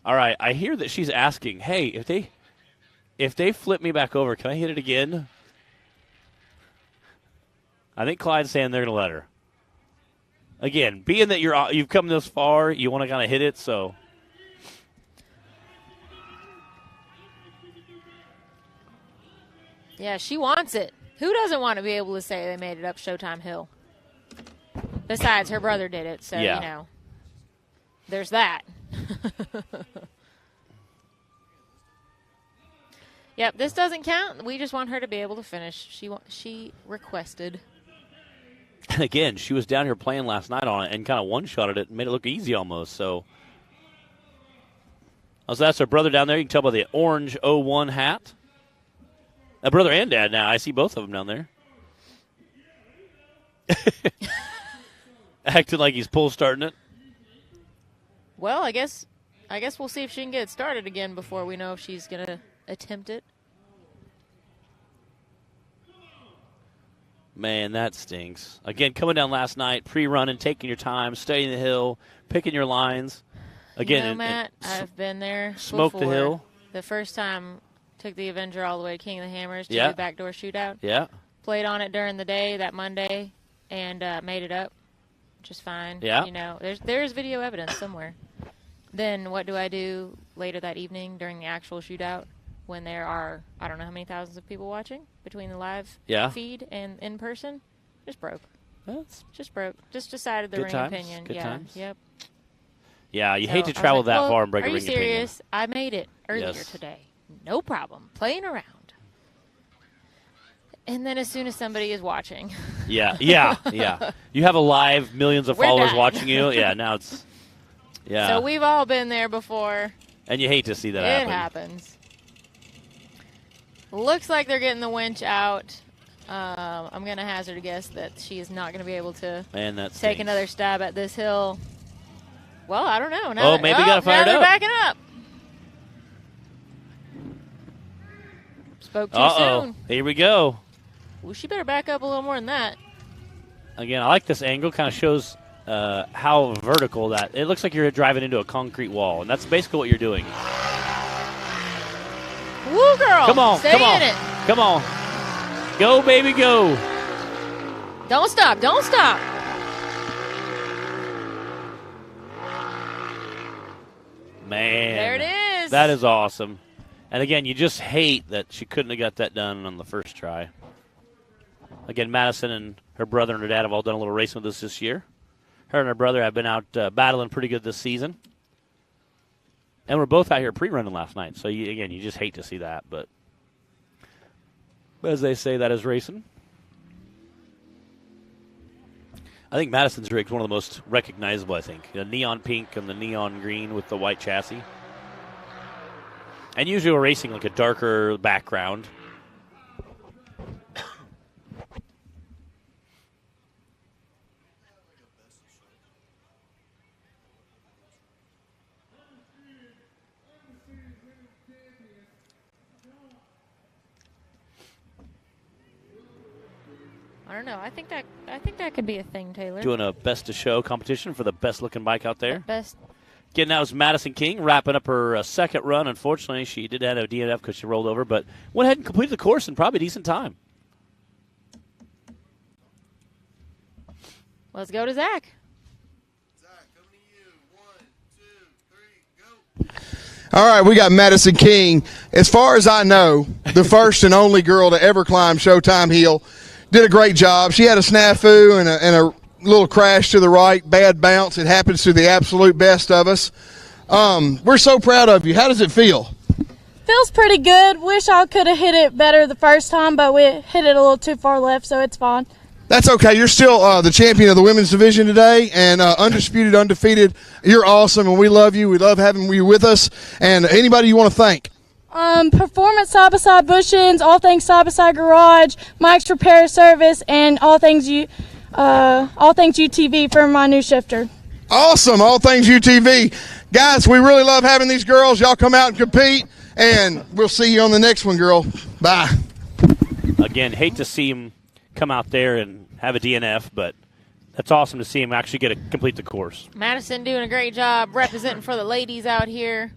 All right, I hear that she's asking, hey, if they flip me back over, can I hit it again? I think Clyde's saying they're going to let her. Again, being that you've come this far, you want to kind of hit it, so. Yeah, she wants it. Who doesn't want to be able to say they made it up Showtime Hill? Besides, her brother did it, so, there's that. Yep, this doesn't count. We just want her to be able to finish. She requested. Again, she was down here playing last night on it and kind of one-shotted it and made it look easy almost. So that's her brother down there. You can tell by the orange 01 hat. A brother and dad now. I see both of them down there. Acting like he's pull starting it. Well, I guess we'll see if she can get it started again before we know if she's going to attempt it. Man, that stinks. Again, coming down last night, pre-running, taking your time, studying the hill, picking your lines. Again, Matt, I've been there. Smoke before. the hill. The first time took the Avenger all the way to King of the Hammers to Yeah. the backdoor shootout. Yeah. played on it during the day that Monday and made it up just fine. Yeah. You know, there's video evidence somewhere. Then what do I do later that evening during the actual shootout when there are, I don't know how many thousands of people watching between the live feed and in person? Just broke. Just broke. Just decided the Good ring times. opinion. Good times. Yep. Yeah, you So hate to I was travel like, that well, far and break a are you ring opinion. serious? I made it earlier Yes. today. No problem. Playing around. And then as soon as somebody is watching. Yeah. You have a live, millions of We're followers done. watching you. Yeah, now it's. Yeah. So we've all been there before. And you hate to see that It happen. happens. Looks like they're getting the winch out. I'm going to hazard a guess that she is not going to be able to Man, that take stinks. another stab at this hill. Well, I don't know. Now Oh, maybe got it now fired they're up. backing up. Spoke too soon. Here we go. Well, she better back up a little more than that. Again, I like this angle. Kind of shows how vertical that. It looks like you're driving into a concrete wall, and that's basically what you're doing. Woo, girl. Come on, Stay come on, in it. come on. Go, baby, go. Don't stop. Don't stop. Man. There it is. That is awesome. And again, you just hate that she couldn't have got that done on the first try. Again, Madison and her brother and her dad have all done a little racing with us this year. Her and her brother have been out battling pretty good this season. And we're both out here pre-running last night. So, you just hate to see that. But as they say, that is racing. I think Madison's rig is one of the most recognizable, I think. The neon pink and the neon green with the white chassis. And usually we're racing like a darker background. I don't know. I think that could be a thing, Taylor. Doing a best of show competition for the best looking bike out there. Best. Getting out is Madison King, wrapping up her second run. Unfortunately, she did have a DNF because she rolled over, but went ahead and completed the course in probably a decent time. Let's go to Zach. All right, we got Madison King. As far as I know, the first and only girl to ever climb Showtime Hill. Did a great job. She had a snafu and a little crash to the right, bad bounce. It happens to the absolute best of us. We're so proud of you. How does it feel? Feels pretty good. Wish I could have hit it better the first time, but we hit it a little too far left, so it's fine. That's okay. You're still the champion of the women's division today, and undisputed, undefeated. You're awesome, and we love you. We love having you with us. And anybody you want to thank? Performance Side-by-Side Bushings, All Things Side-by-Side Garage, Mike's Repair Service, and All Things UTV for my new shifter. Awesome. All Things UTV. Guys, we really love having these girls. Y'all come out and compete, and we'll see you on the next one, girl. Bye. Again, hate to see him come out there and have a DNF, but that's awesome to see him actually get to complete the course. Madison doing a great job representing for the ladies out here.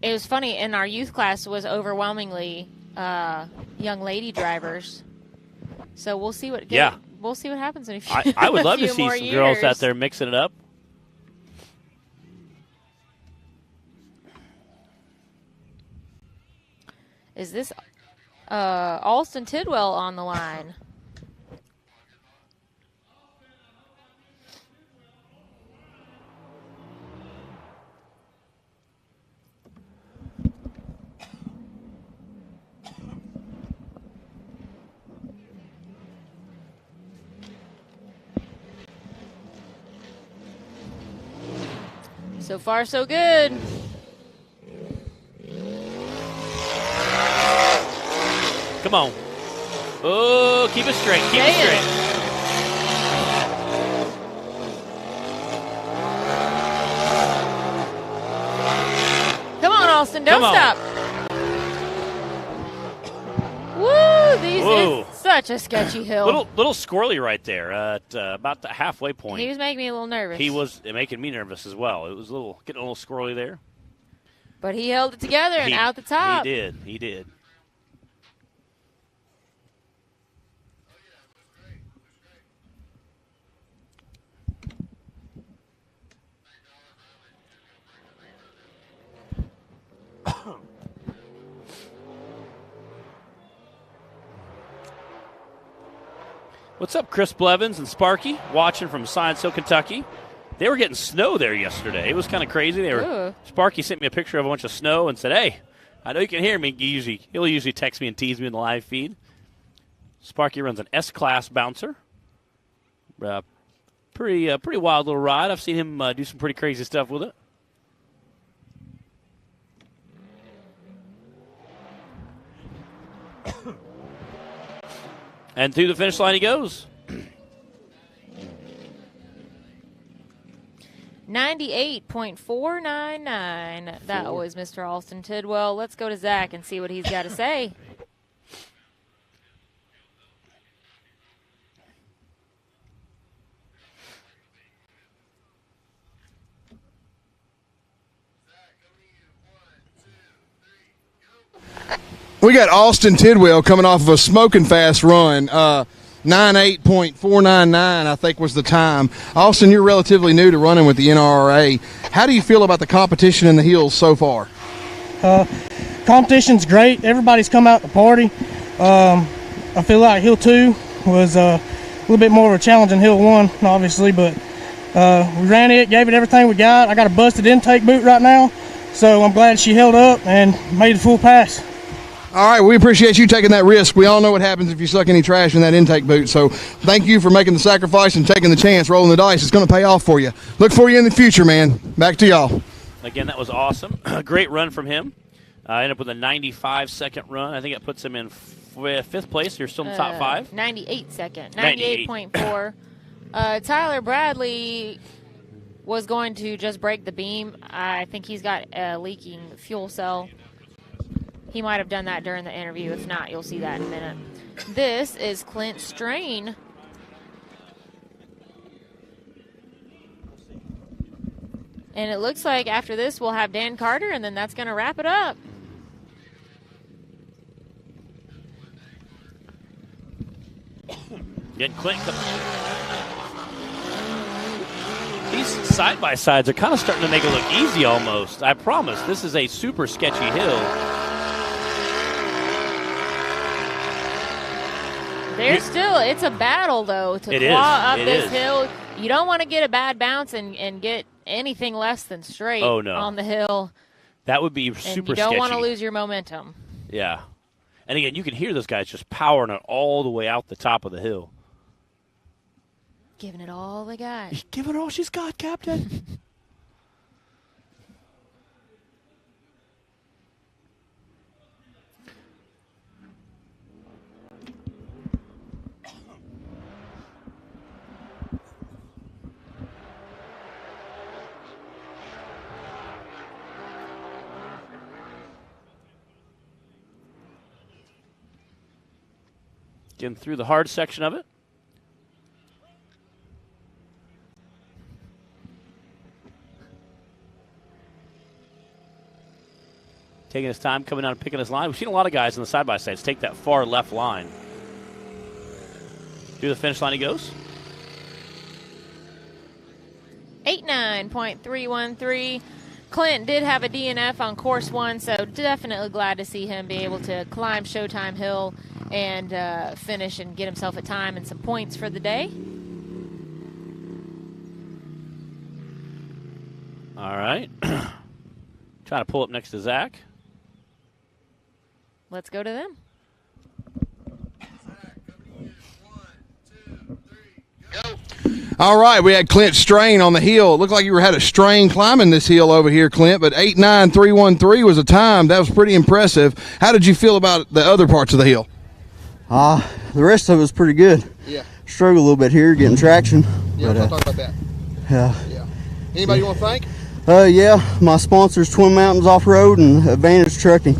It was funny, in our youth class was overwhelmingly young lady drivers. So we'll see what we'll see what happens in a few I would love to few see more some girls years. out there mixing it up. Is this Alston Tidwell on the line? So far, so good. Come on. Oh, keep it straight. Keep it straight. Come on, Alston, don't Come on. stop. Woo, these Whoa. is such a sketchy hill. Little squirrely right there at about the halfway point. He was making me a little nervous. He was making me nervous as well. It was getting a little squirrely there. But he held it together and out the top. He did. He did. What's up, Chris Blevins and Sparky, watching from Science Hill, Kentucky. They were getting snow there yesterday. It was kind of crazy. Sparky sent me a picture of a bunch of snow and said, "Hey, I know you can hear me." He'll usually text me and tease me in the live feed. Sparky runs an S-Class bouncer. Pretty wild little ride. I've seen him do some pretty crazy stuff with it. And through the finish line he goes. 98.499. That was Mr. Alston Tidwell. Let's go to Zach and see what he's got to say. We got Austin Tidwell coming off of a smoking fast run. 98.499, I think, was the time. Austin, you're relatively new to running with the NRRA. How do you feel about the competition in the hills so far? Competition's great. Everybody's come out to party. I feel like Hill 2 was a little bit more of a challenge than Hill 1, obviously, but we ran it, gave it everything we got. I got a busted intake boot right now, so I'm glad she held up and made the full pass. All right, we appreciate you taking that risk. We all know what happens if you suck any trash in that intake boot. So thank you for making the sacrifice and taking the chance, rolling the dice. It's going to pay off for you. Look for you in the future, man. Back to y'all. Again, that was awesome. Great run from him. Ended up with a 95-second run. I think it puts him in fifth place. You're still in the top 5. 98 second. 98.4. Tyler Bradley was going to just break the beam. I think he's got a leaking fuel cell. He might have done that during the interview. If not, you'll see that in a minute. This is Clint Strain. And it looks like after this we'll have Dan Carter, and then that's going to wrap it up. Getting Clint. These side-by-sides are kind of starting to make it look easy almost. I promise. This is a super sketchy hill. It's a battle, though, to claw up this hill. You don't want to get a bad bounce and get anything less than straight on the hill. That would be super sketchy. And you don't want to lose your momentum. Yeah. And again, you can hear those guys just powering it all the way out the top of the hill. Giving it all they got. Give it all she's got, Captain. Getting through the hard section of it. Taking his time, coming down and picking his line. We've seen a lot of guys on the side-by-sides take that far left line. Through the finish line he goes. 89.313. Clint did have a DNF on course 1, so definitely glad to see him be able to climb Showtime Hill and finish and get himself a time and some points for the day. All right. Trying to pull up next to Zach. Let's go to them. All right, we had Clint Strain on the hill. It looked like you had a strain climbing this hill over here, Clint, but 8.9313 was a time. That was pretty impressive. How did you feel about the other parts of the hill? The rest of it was pretty good. Yeah. Struggled a little bit here getting traction. Yeah, but, I'll talk about that. Yeah. Anybody you want to thank? Yeah, my sponsors, Twin Mountains Off-Road and Advantage Trucking.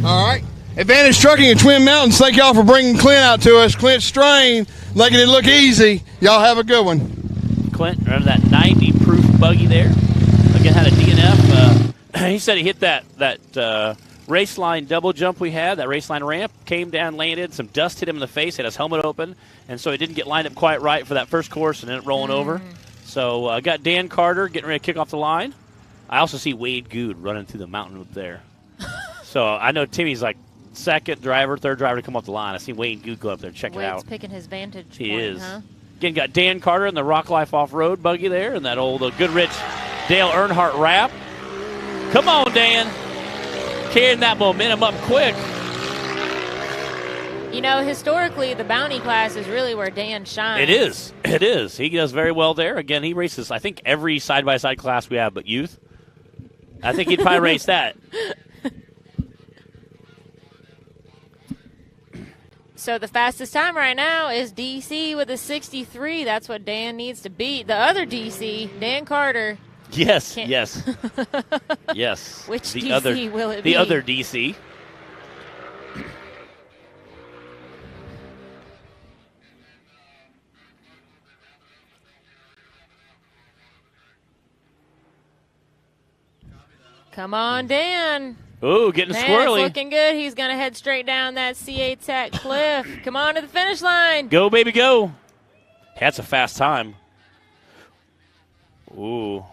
All right. Advantage Trucking and Twin Mountains, thank y'all for bringing Clint out to us. Clint Strain, making it look easy. Y'all have a good one. Clint, remember that 90-proof buggy there? Again, had a DNF. He said he hit that race line double jump we had, that race line ramp, came down, landed, some dust hit him in the face, had his helmet open, and so he didn't get lined up quite right for that first course and ended up rolling over. So I got Dan Carter getting ready to kick off the line. I also see Wade Good running through the mountain up there. So I know Timmy's like second driver, third driver to come off the line. I see Wayne Good go up there and check it Wade's out. picking his vantage He point, is. huh? Again, got Dan Carter in the Rock Life Off-Road buggy there, and that old Goodrich Dale Earnhardt wrap. Come on, Dan. Carrying that momentum up quick. You know, historically, the bounty class is really where Dan shines. It is. It is. He does very well there. Again, he races, I think, every side-by-side class we have but youth. I think he'd probably race that. So the fastest time right now is DC with a 63. That's what Dan needs to beat. The other DC, Dan Carter. Yes, Can't- yes. Yes. Which the DC will it be? The other DC. Come on, Dan. Ooh, getting Man, squirrely. it's looking good. He's going to head straight down that CA Tech cliff. Come on to the finish line. Go, baby, go. That's a fast time. Ooh.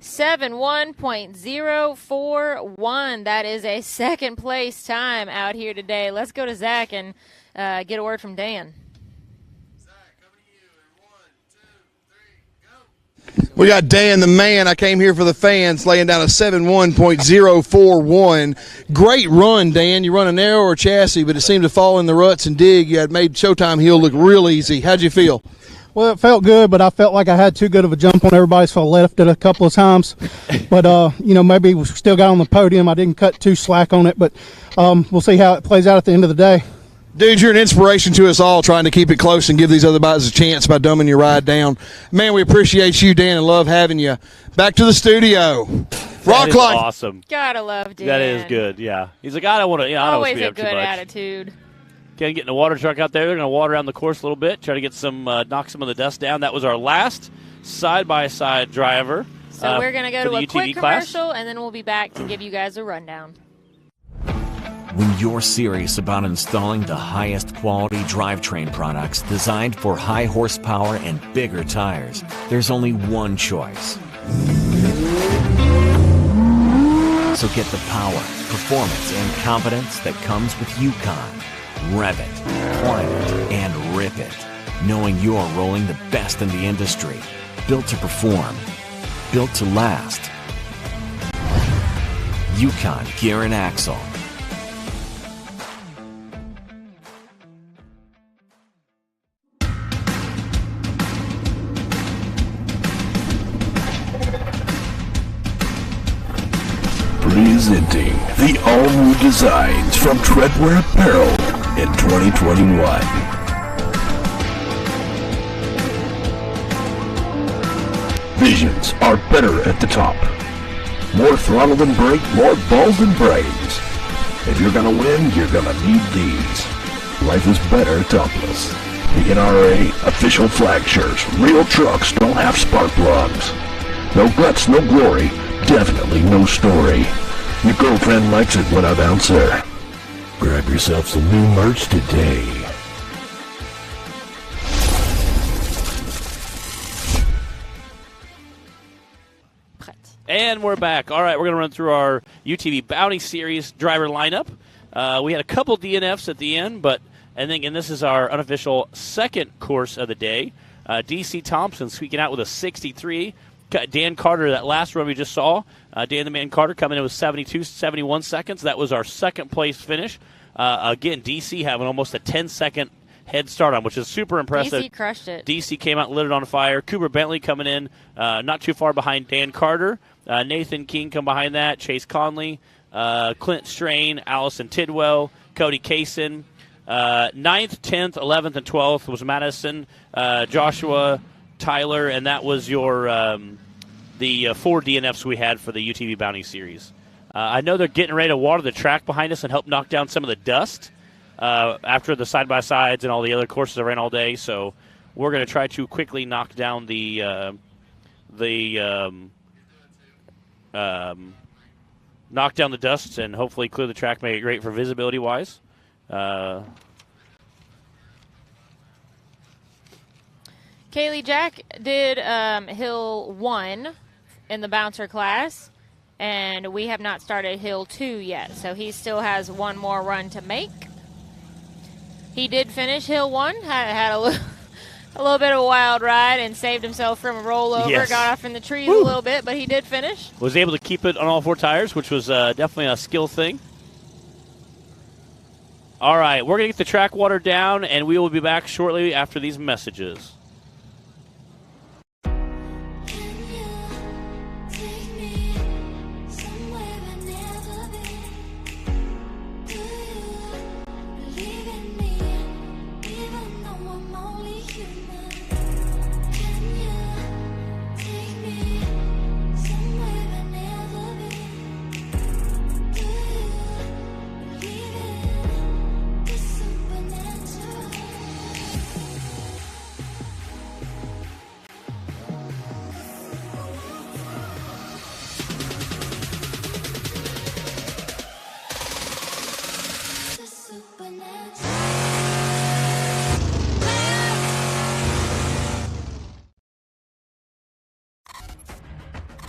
71.041. That is a second place time out here today. Let's go to Zach and get a word from Dan. We got Dan the man. I came here for the fans, laying down a 71.041. Great run, Dan. You run a narrower chassis, but it seemed to fall in the ruts and dig. You had made Showtime Hill look real easy. How'd you feel? Well, it felt good, but I felt like I had too good of a jump on everybody, so I left it a couple of times. But, maybe we still got on the podium. I didn't cut too slack on it, but we'll see how it plays out at the end of the day. Dude, you're an inspiration to us all, trying to keep it close and give these other guys a chance by dumbing your ride down. Man, we appreciate you, Dan, and love having you. Back to the studio. Rock Life. Awesome. Gotta love Dan. That is good, yeah. He's like, I don't want to, I don't want Always to speed a up too good much. attitude. Getting the water truck out there. They're going to water around the course a little bit, try to get some, knock some of the dust down. That was our last side-by-side driver. So we're going to go for to the a quick UTV class. commercial, and then we'll be back to give you guys a rundown. When you're serious about installing the highest quality drivetrain products designed for high horsepower and bigger tires, there's only one choice. So get the power, performance, and confidence that comes with Yukon. Rev it, climb it, and rip it, knowing you're rolling the best in the industry. Built to perform, built to last. Yukon Gear and Axle. Presenting the all-new designs from Treadwear Apparel in 2021. Visions are better at the top. More throttle than brake, more balls than brains. If you're gonna win, you're gonna need these. Life is better topless. The NRA official flag shirts. Real trucks don't have spark plugs. No guts, no glory. Definitely no story. Your girlfriend likes it when I bounce her. Grab yourself some new merch today. And we're back. All right, we're going to run through our UTV Bounty Series driver lineup. We had a couple DNFs at the end, and this is our unofficial second course of the day. DC Thompson squeaking out with a 63. Dan Carter, that last run we just saw, Dan the Man Carter coming in with 71 seconds. That was our second place finish. Again, DC having almost a 10-second head start on, which is super impressive. DC crushed it. DC came out and lit it on fire. Cooper Bentley coming in not too far behind Dan Carter. Nathan King come behind that. Chase Conley, Clint Strain, Allison Tidwell, Cody Kaysen. 9th, 10th, 11th, and 12th was Madison, Joshua, Tyler, and that was your the 4 DNFs we had for the UTV Bounty Series. I know they're getting ready to water the track behind us and help knock down some of the dust after the side-by-sides and all the other courses I ran all day, so we're going to try to quickly knock down knock down the dust and hopefully clear the track, make it great for visibility-wise. Kaylee Jack did Hill 1 in the bouncer class. and we have not started Hill 2 yet, so he still has one more run to make. He did finish Hill 1, had a little bit of a wild ride and saved himself from a rollover, Yes. got off in the trees a little bit, but he did finish. Was able to keep it on all 4 tires, which was definitely a skill thing. All right, we're going to get the track water down, and we will be back shortly after these messages.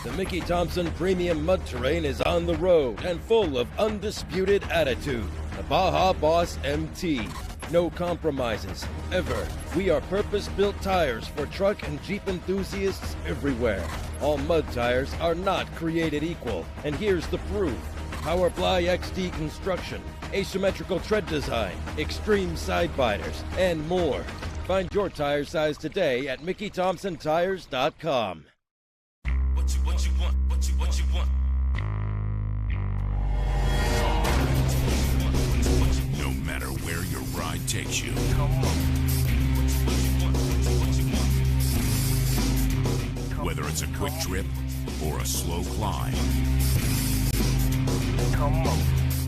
The Mickey Thompson Premium Mud Terrain is on the road and full of undisputed attitude. The Baja Boss MT. No compromises, ever. We are purpose-built tires for truck and Jeep enthusiasts everywhere. All mud tires are not created equal, and here's the proof. Powerfly XD construction, asymmetrical tread design, extreme side biters, and more. Find your tire size today at MickeyThompsonTires.com. What you want? No matter where your ride takes you. Whether it's a quick trip or a slow climb.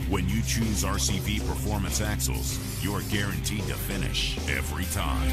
When you choose RCV Performance Axles, you're guaranteed to finish every time.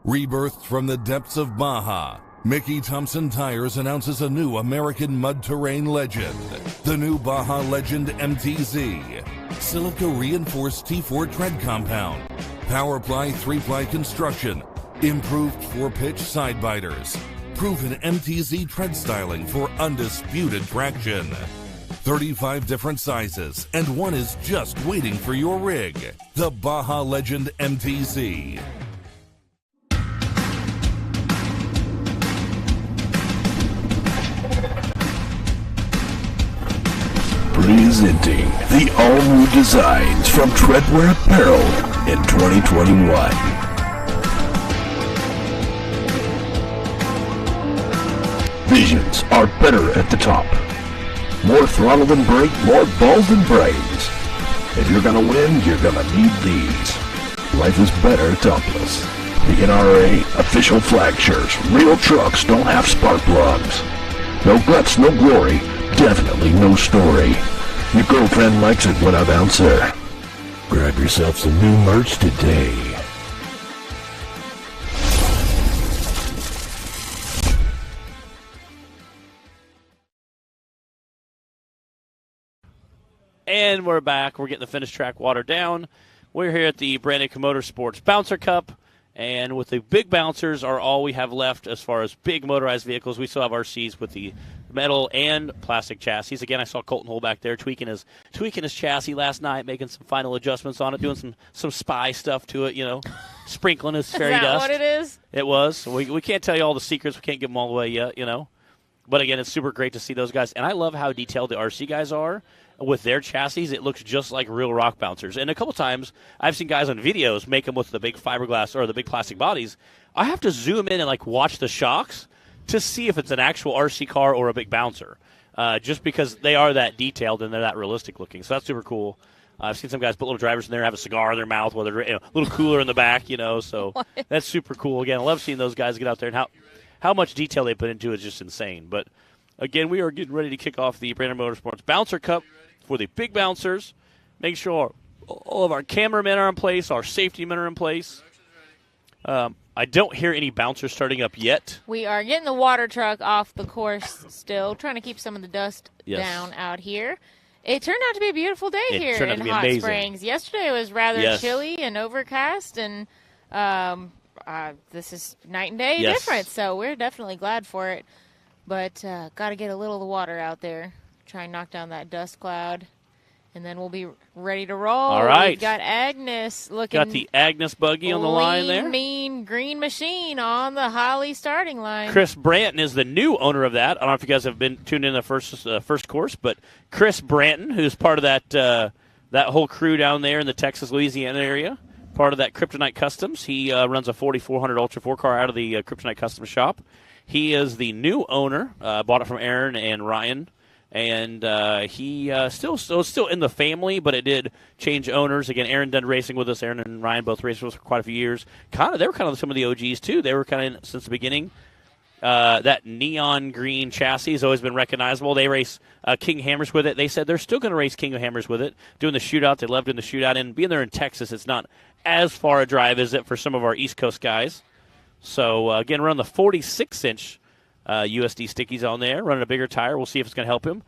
Rebirthed from the depths of Baja, Mickey Thompson Tires announces a new American mud terrain legend, the new Baja Legend MTZ. Silica-reinforced T4 tread compound, Powerply 3-ply construction, improved 4-pitch side biters, proven MTZ tread styling for undisputed traction. 35 different sizes, and one is just waiting for your rig. The Baja Legend MTZ. Presenting the all-new designs from Treadwear Apparel in 2021. Visions are better at the top. More throttle than brake, more balls than brains. If you're gonna win, you're gonna need these. Life is better topless. The NRA official flag shirts. Real trucks don't have spark plugs. No guts, no glory. Definitely no story. Your girlfriend likes it when I bounce her. Grab yourself some new merch today. And we're back. We're getting the finished track water down. We're here at the Brandon Motorsports Bouncer Cup, and with the big bouncers are all we have left as far as big motorized vehicles. We still have RCs with the metal and plastic chassis. Again, I saw Colton Hull back there tweaking his chassis last night, making some final adjustments on it, doing some spy stuff to it, sprinkling his fairy dust. Is that what it is? It was. We can't tell you all the secrets. We can't give them all away yet, But again, it's super great to see those guys. And I love how detailed the RC guys are. With their chassis, it looks just like real rock bouncers. And a couple times, I've seen guys on videos make them with the big fiberglass or the big plastic bodies. I have to zoom in and watch the shocks to see if it's an actual RC car or a big bouncer, just because they are that detailed and they're that realistic looking. So that's super cool. I've seen some guys put little drivers in there, have a cigar in their mouth, with a little cooler in the back, So that's super cool. Again, I love seeing those guys get out there and how much detail they put into it is just insane. But again, we are getting ready to kick off the Brandon Motorsports Bouncer Cup for the big bouncers. Make sure all of our cameramen are in place, our safety men are in place. I don't hear any bouncers starting up yet. We are getting the water truck off the course still, trying to keep some of the dust down out here. It turned out to be a beautiful day here in Hot Springs. Yesterday was rather chilly and overcast, and this is night and day difference, so we're definitely glad for it. But got to get a little of the water out there. Try and knock down that dust cloud, and then we'll be ready to roll. All right. We've got Agnes looking. Got the Agnes buggy on the line there. Mean green machine on the Holly starting line. Chris Branton is the new owner of that. I don't know if you guys have been tuned in the first course, but Chris Branton, who's part of that whole crew down there in the Texas, Louisiana area, part of that Kryptonite Customs. He runs a 4400 Ultra 4 car out of the Kryptonite Customs shop. He is the new owner. Bought it from Aaron and Ryan. And he still in the family, but it did change owners. Again, Aaron done racing with us. Aaron and Ryan both raced with us for quite a few years. They were kind of some of the OGs, too. They were kind of since the beginning. That neon green chassis has always been recognizable. They race King Hammers with it. They said they're still going to race King of Hammers with it, doing the shootout. They love doing the shootout. And being there in Texas, it's not as far a drive as it for some of our East Coast guys. So, again, we're on the 46-inch USD stickies on there, running a bigger tire. We'll see if it's going to help him.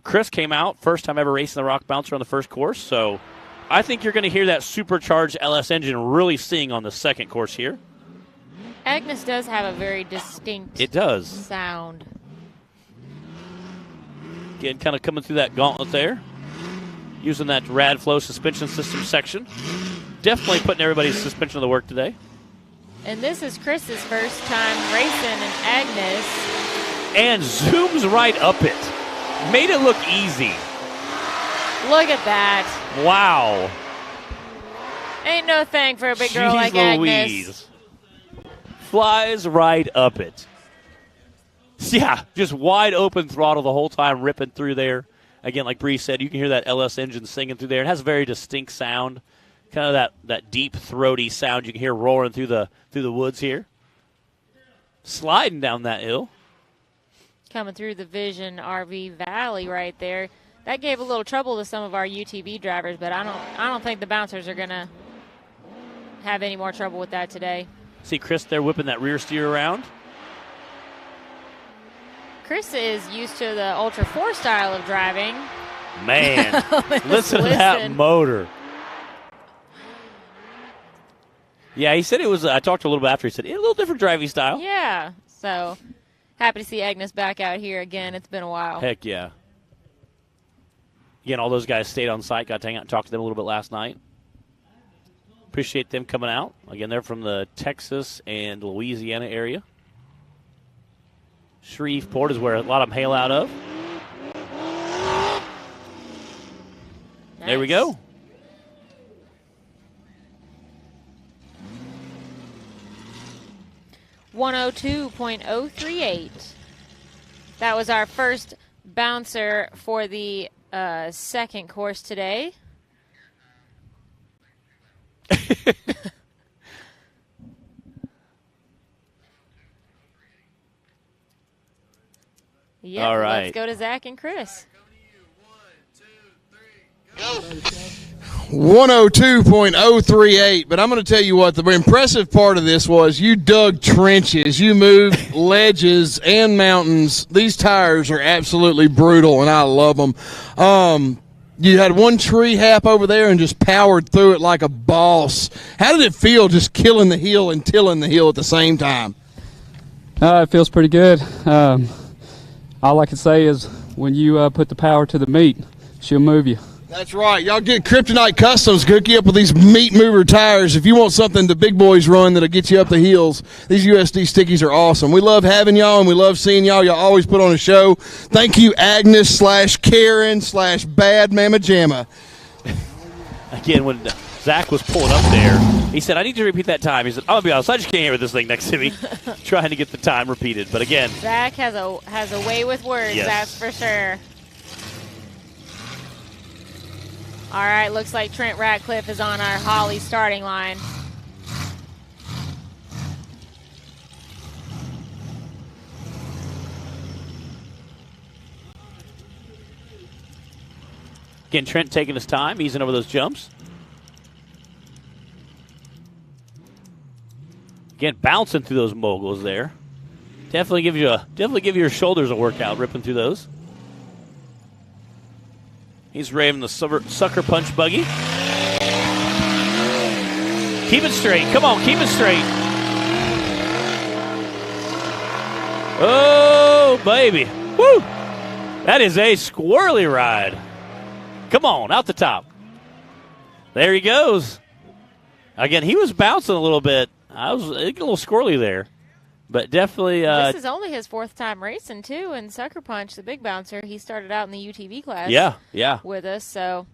Chris came out, first time ever racing the Rock Bouncer on the first course, so I think you're going to hear that supercharged LS engine really sing on the second course here. Agnes does have a very distinct sound. Again, kind of coming through that gauntlet there, using that Rad Flow suspension system section. Definitely putting everybody's suspension to the work today. And this is Chris's first time racing an Agnes. And zooms right up it. Made it look easy. Look at that. Wow. Ain't no thing for a big girl like Agnes. Flies right up it. Yeah, just wide open throttle the whole time, ripping through there. Again, like Bree said, you can hear that LS engine singing through there. It has a very distinct sound. Kind of that deep, throaty sound you can hear roaring through the woods here. Sliding down that hill. Coming through the Vision RV Valley right there. That gave a little trouble to some of our UTV drivers, but I don't think the bouncers are going to have any more trouble with that today. See Chris there whipping that rear steer around. Chris is used to the Ultra 4 style of driving. Man, listen to that motor. Yeah, he said it was, I talked a little bit after, he said, a little different driving style. Yeah, so happy to see Agnes back out here again. It's been a while. Heck yeah. Again, all those guys stayed on site, got to hang out and talk to them a little bit last night. Appreciate them coming out. Again, they're from the Texas and Louisiana area. Shreveport is where a lot of them hail out of. Nice. There we go. .038. That was our first bouncer for the second course today. Yeah, all right. Let's go to Zach and Chris. 102.038, but I'm going to tell you what, the impressive part of this was you dug trenches, you moved ledges and mountains. These tires are absolutely brutal, and I love them. You had one tree hap over there and just powered through it like a boss. How did it feel just killing the hill and tilling the hill at the same time? It feels pretty good. All I can say is when you put the power to the meat, she'll move you. That's right. Y'all get Kryptonite Customs, hook you up with these meat mover tires. If you want something the big boys run that'll get you up the hills, these USD stickies are awesome. We love having y'all, and we love seeing y'all. Y'all always put on a show. Thank you, Agnes / Karen / Bad Mama Jamma. Again, when Zach was pulling up there, he said, I need you to repeat that time. He said, I'll be honest, I just can't hear this thing next to me. Trying to get the time repeated. But again, Zach has a way with words, yes. That's for sure. All right, looks like Trent Ratcliffe is on our Holly starting line. Again, Trent taking his time, easing over those jumps. Again, bouncing through those moguls there. Definitely give your shoulders a workout, ripping through those. He's raving the sucker punch buggy. Keep it straight. Come on, keep it straight. Oh, baby. Woo! That is a squirrely ride. Come on, out the top. There he goes. Again, he was bouncing a little bit. I was getting a little squirrely there. But definitely. This is only his 4th time racing, too, and Sucker Punch, the big bouncer. He started out in the UTV class yeah. with us, so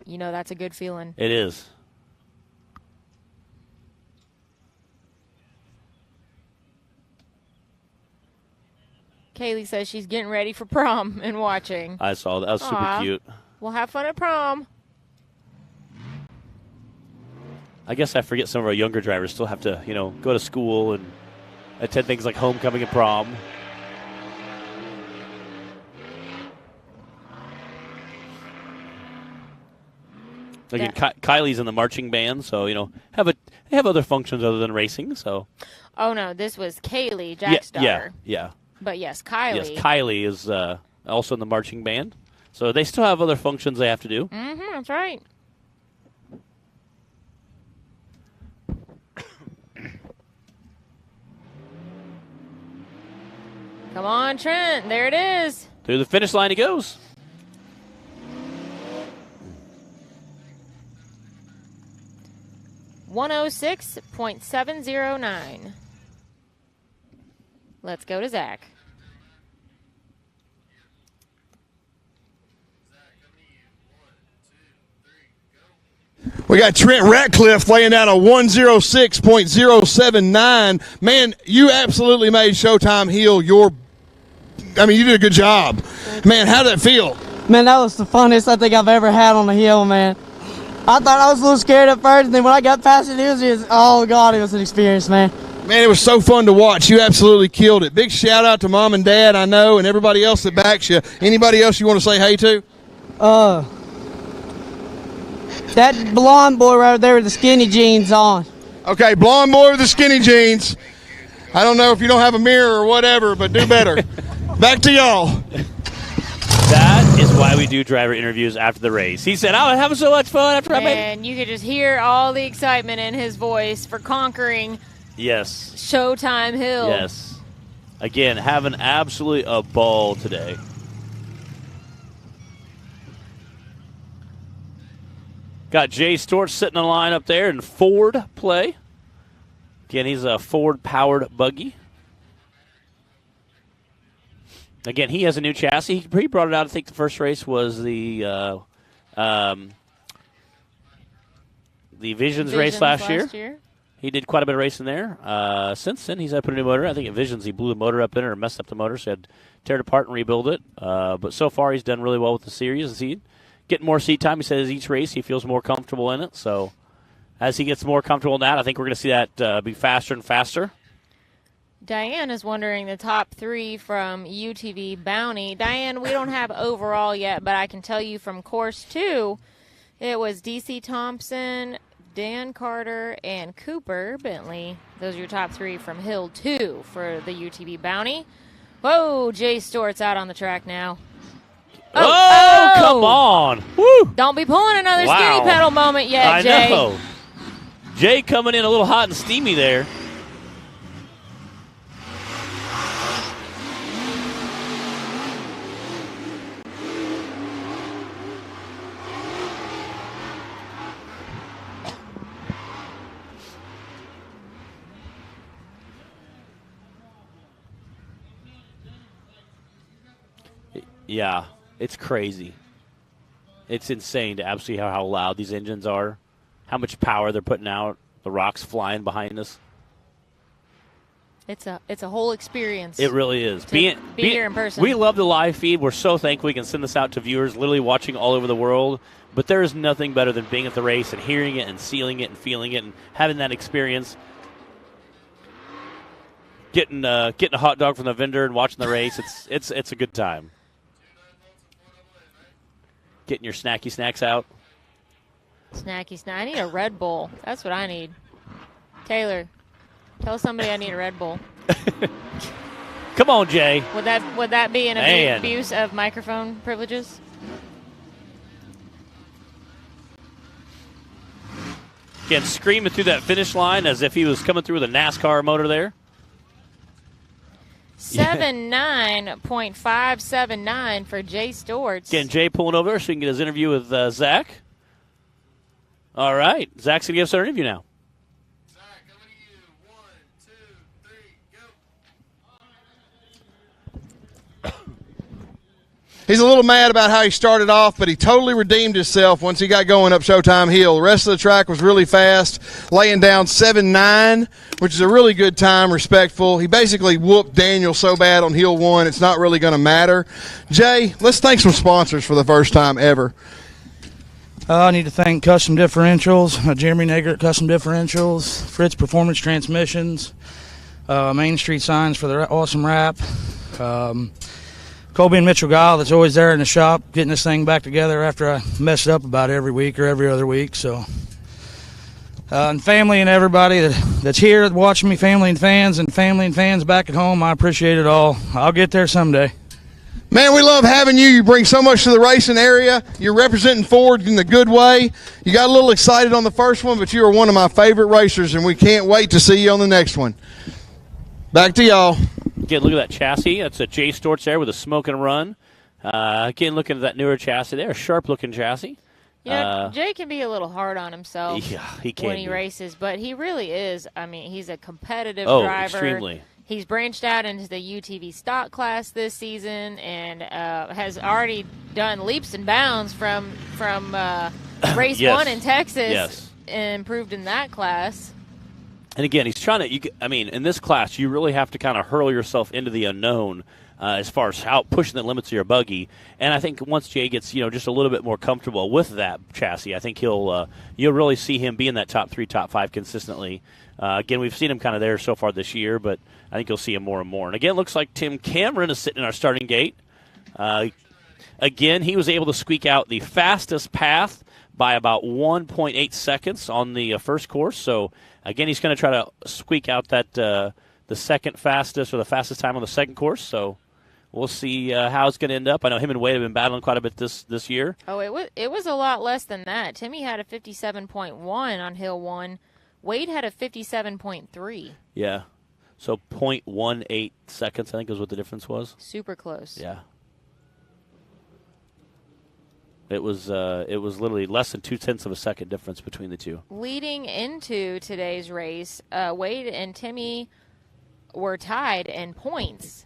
that's a good feeling. It is. Kaylee says she's getting ready for prom and watching. I saw that. That was super cute. We'll have fun at prom. I guess I forget some of our younger drivers still have to, go to school and attend things like homecoming and prom. Again, Kylie's in the marching band, so have other functions other than racing. So. Oh no, this was Kaylee, Jack's daughter. Yeah. But yes, Kylie. Yes, Kylie is also in the marching band, so they still have other functions they have to do. Mm-hmm, that's right. Come on, Trent. There it is. Through the finish line he goes. .106.709. Let's go to Zach. We got Trent Ratcliffe laying down a 106.079. Man, you absolutely made Showtime Hill you did a good job. Man, how did that feel? Man, that was the funnest I think I've ever had on the hill, man. I thought I was a little scared at first, and then when I got past it, it was just, oh, God, it was an experience, man. Man, it was so fun to watch. You absolutely killed it. Big shout-out to Mom and Dad, I know, and everybody else that backs you. Anybody else you want to say hey to? That blonde boy right there with the skinny jeans on. Okay, blonde boy with the skinny jeans. I don't know if you don't have a mirror or whatever, but do better. Back to y'all. That is why we do driver interviews after the race. He said, I was having so much fun after I made it. And you could just hear all the excitement in his voice for conquering Showtime Hill. Yes. Again, having absolutely a ball today. Got Jay Storch sitting in the line up there in Ford play. Again, he's a Ford-powered buggy. Again, he has a new chassis. He brought it out. I think the first race was the Visions race last year. He did quite a bit of racing there. Since then, he's had to put a new motor. I think at Visions, he blew the motor up in it or messed up the motor, so he had to tear it apart and rebuild it. But so far, he's done really well with the series. He's getting more seat time. He says each race he feels more comfortable in it. So as he gets more comfortable in that, I think we're going to see that be faster and faster. Diane is wondering the top 3 from UTV Bounty. Diane, we don't have overall yet, but I can tell you from course 2, it was DC Thompson, Dan Carter, and Cooper Bentley. Those are your top 3 from Hill 2 for the UTV Bounty. Whoa, Jay Stort's out on the track now. Oh, come on. Woo. Don't be pulling another Wow. skinny pedal moment yet, I Jay. know. Jay coming in a little hot and steamy there. Yeah, it's crazy. It's insane to absolutely how loud these engines are, how much power they're putting out, the rocks flying behind us. It's a whole experience. It really is. to be here in person. We love the live feed. We're so thankful we can send this out to viewers literally watching all over the world. But there is nothing better than being at the race and hearing it and seeing it and feeling it and having that experience. Getting a hot dog from the vendor and watching the race. It's a good time. Getting your snacky snacks out. Snacky snack. I need a Red Bull. That's what I need. Taylor, tell somebody I need a Red Bull. Come on, Jay. Would that be an Man. abuse of microphone privileges? Again, screaming through that finish line as if he was coming through with a NASCAR motor there. 79.579 for Jay Storts. Again, Jay pulling over so we can get his interview with Zach. All right. Zach's going to give us our interview now. He's a little mad about how he started off, but he totally redeemed himself once he got going up Showtime Hill. The rest of the track was really fast, laying down 7.9, which is a really good time, respectful. He basically whooped Daniel so bad on Hill 1, it's not really going to matter. Jay, let's thank some sponsors for the first time ever. I need to thank Custom Differentials, Jeremy Nager at Custom Differentials, Fritz Performance Transmissions, Main Street Signs for their awesome wrap, Colby and Mitchell Guile that's always there in the shop getting this thing back together after I mess it up about every week or every other week. So, and family and everybody that's here watching me, family and fans back at home, I appreciate it all. I'll get there someday. Man, we love having you. You bring so much to the racing area. You're representing Ford in the good way. You got a little excited on the first one, but you are one of my favorite racers, and we can't wait to see you on the next one. Back to y'all. Again, look at that chassis. That's a Jay Storts there with a smoke and run. Again, looking at that newer chassis there, a sharp-looking chassis. You know, Jay can be a little hard on himself he can when he be. races, but he really is. I mean, he's a competitive Oh, driver. extremely. He's branched out into the UTV stock class this season and has already done leaps and bounds from race Yes. 1 in Texas Yes. and improved in that class. And again, he's trying to. In this class, you really have to kind of hurl yourself into the unknown as far as how pushing the limits of your buggy. And I think once Jay gets just a little bit more comfortable with that chassis, I think you'll really see him be in that top 3, top 5 consistently. Again, we've seen him kind of there so far this year, but I think you'll see him more and more. And again, it looks like Tim Cameron is sitting in our starting gate. Again, he was able to squeak out the fastest path by about 1.8 seconds on the first course. So, again, he's going to try to squeak out that the second fastest or the fastest time on the second course. So we'll see how it's going to end up. I know him and Wade have been battling quite a bit this year. Oh, it was a lot less than that. Timmy had a 57.1 on Hill 1. Wade had a 57.3. Yeah. So 0.18 seconds, I think, is what the difference was. Super close. Yeah. It was literally less than 0.2 of a second difference between the two. Leading into today's race, Wade and Timmy were tied in points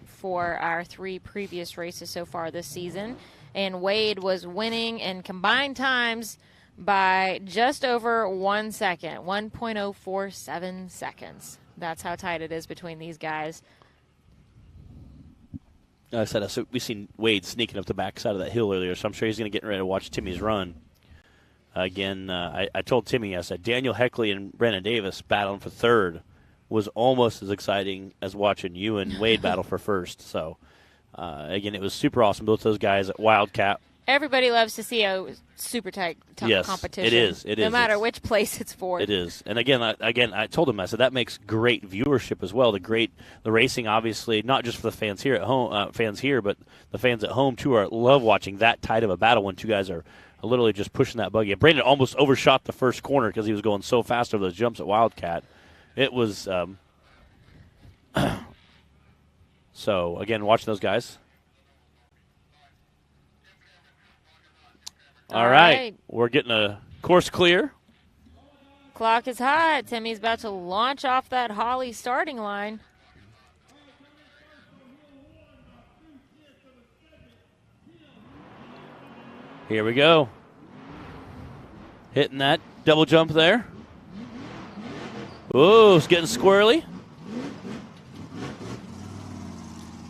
for our 3 previous races so far this season. And Wade was winning in combined times by just over 1 second, 1.047 seconds. That's how tight it is between these guys. I said, so we seen Wade sneaking up the backside of that hill earlier, so I'm sure he's going to get ready to watch Timmy's run. Again, I told Timmy, I said, Daniel Heckley and Brandon Davis battling for third was almost as exciting as watching you and Wade battle for first. So, again, it was super awesome. Both those guys at Wildcat. Everybody loves to see a super tight Yes, competition. it is. It no is. matter It's- which place it's for. It is, and again, I told him, I said that makes great viewership as well. The racing, obviously, not just for the fans here at home, but the fans at home too love watching that tight of a battle when two guys are literally just pushing that buggy. Brandon almost overshot the first corner because he was going so fast over those jumps at Wildcat. It was so again, watching those guys. All right, we're getting a course clear. Clock is hot. Timmy's about to launch off that Holly starting line. Here we go. Hitting that double jump there. Ooh, it's getting squirrely.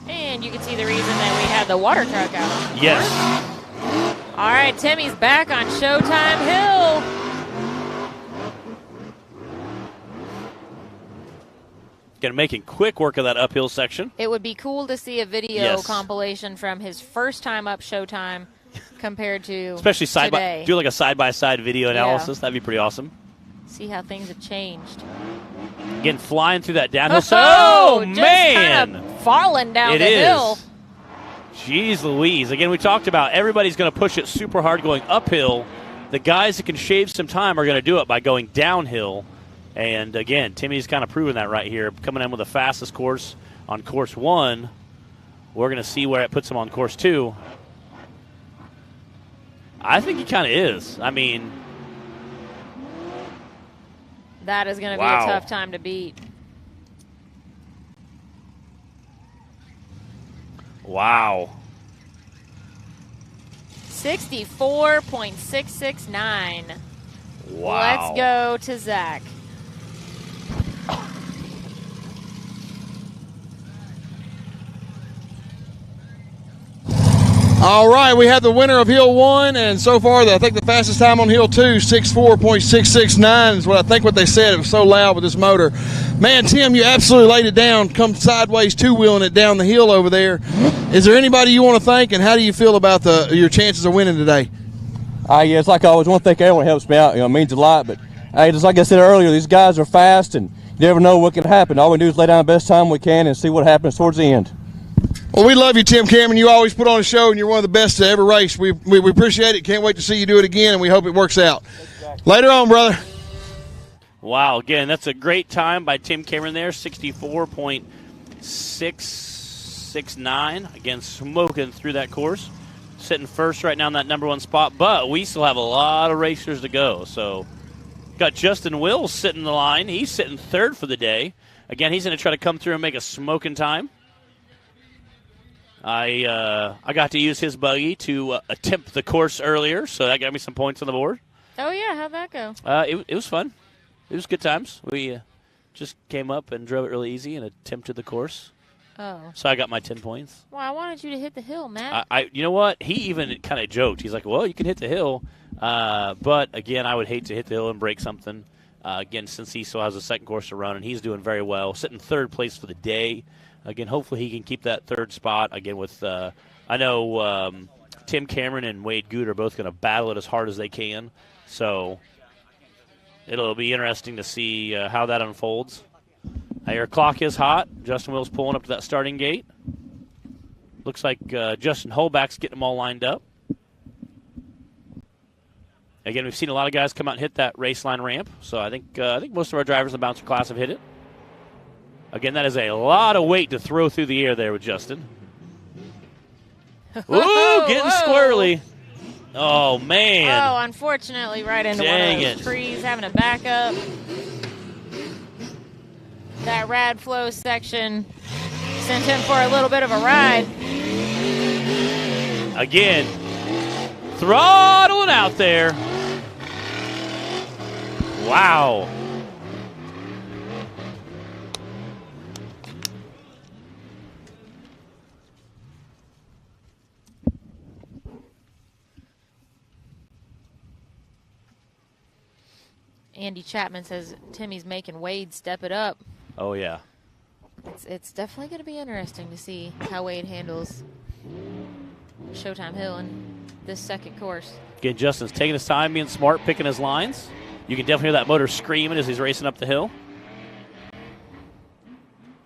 And you can see the reason that we had the water truck out. Yes. All right, Timmy's back on Showtime Hill. Going to making quick work of that uphill section. It would be cool to see a video Yes. compilation from his first time up Showtime compared to Especially today. do like a side-by-side video analysis. That'd be pretty awesome. See how things have changed. Again, flying through that downhill. Oh, man. just kind of falling down It the is. hill. Jeez Louise. Again, we talked about everybody's going to push it super hard going uphill. The guys that can shave some time are going to do it by going downhill. And, again, Timmy's kind of proven that right here. Coming in with the fastest course on course 1. We're going to see where it puts him on course 2. I think he kind of is. I mean, That is going to be Wow. a tough time to beat. wow. 64.669. Wow. Let's go to Zach. All right, we have the winner of Hill 1, and so far, I think the fastest time on Hill 2, 64.669 is what they said. It was so loud with this motor. Man, Tim, you absolutely laid it down, come sideways two-wheeling it down the hill over there. Is there anybody you want to thank, and how do you feel about your chances of winning today? Yeah, it's like I always want to thank everyone who helps me out. It means a lot. But hey, just like I said earlier, these guys are fast, and you never know what can happen. All we do is lay down the best time we can and see what happens towards the end. Well, we love you, Tim Cameron. You always put on a show, and you're one of the best to ever race. We appreciate it. Can't wait to see you do it again, and we hope it works out. Later on, brother. Wow, again, that's a great time by Tim Cameron there, 64.669. Again, smoking through that course. Sitting first right now in that number 1 spot, but we still have a lot of racers to go. So, got Justin Wills sitting in the line. He's sitting third for the day. Again, he's going to try to come through and make a smoking time. I got to use his buggy to attempt the course earlier, so that got me some points on the board. Oh, yeah. How'd that go? It was fun. It was good times. We just came up and drove it really easy and attempted the course. Oh. So I got my 10 points. Well, I wanted you to hit the hill, Matt. You know what? He even kind of joked. He's like, well, you can hit the hill. But, again, I would hate to hit the hill and break something. Again, since he still has a second course to run, and he's doing very well. Sitting third place for the day. Again, hopefully he can keep that third spot. Again, with I know Tim Cameron and Wade Good are both going to battle it as hard as they can. So it'll be interesting to see how that unfolds. Your clock is hot. Justin Wills pulling up to that starting gate. Looks like Justin Holback's getting them all lined up. Again, we've seen a lot of guys come out and hit that race line ramp. So I think most of our drivers in the bouncer class have hit it. Again, that is a lot of weight to throw through the air there with Justin. Ooh, getting squirrely. Oh, man. Oh, unfortunately, right into one of those trees, having a backup. That rad flow section sent him for a little bit of a ride. Again, throttling out there. Wow. Andy Chapman says Timmy's making Wade step it up. Oh, yeah. It's definitely going to be interesting to see how Wade handles Showtime Hill. And this second course. Again, Justin's taking his time, being smart, picking his lines. You can definitely hear that motor screaming as he's racing up the hill.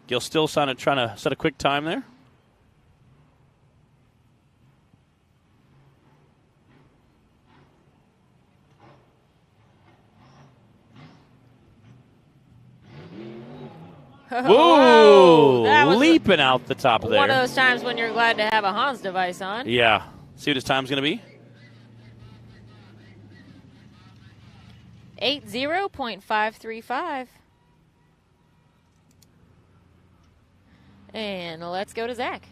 Gil still trying to set a quick time there. Whoa! That was leaping out the top of there. One of those times when you're glad to have a Hans device on. Yeah. See what his time's going to be? 80.535. And let's go to Zach.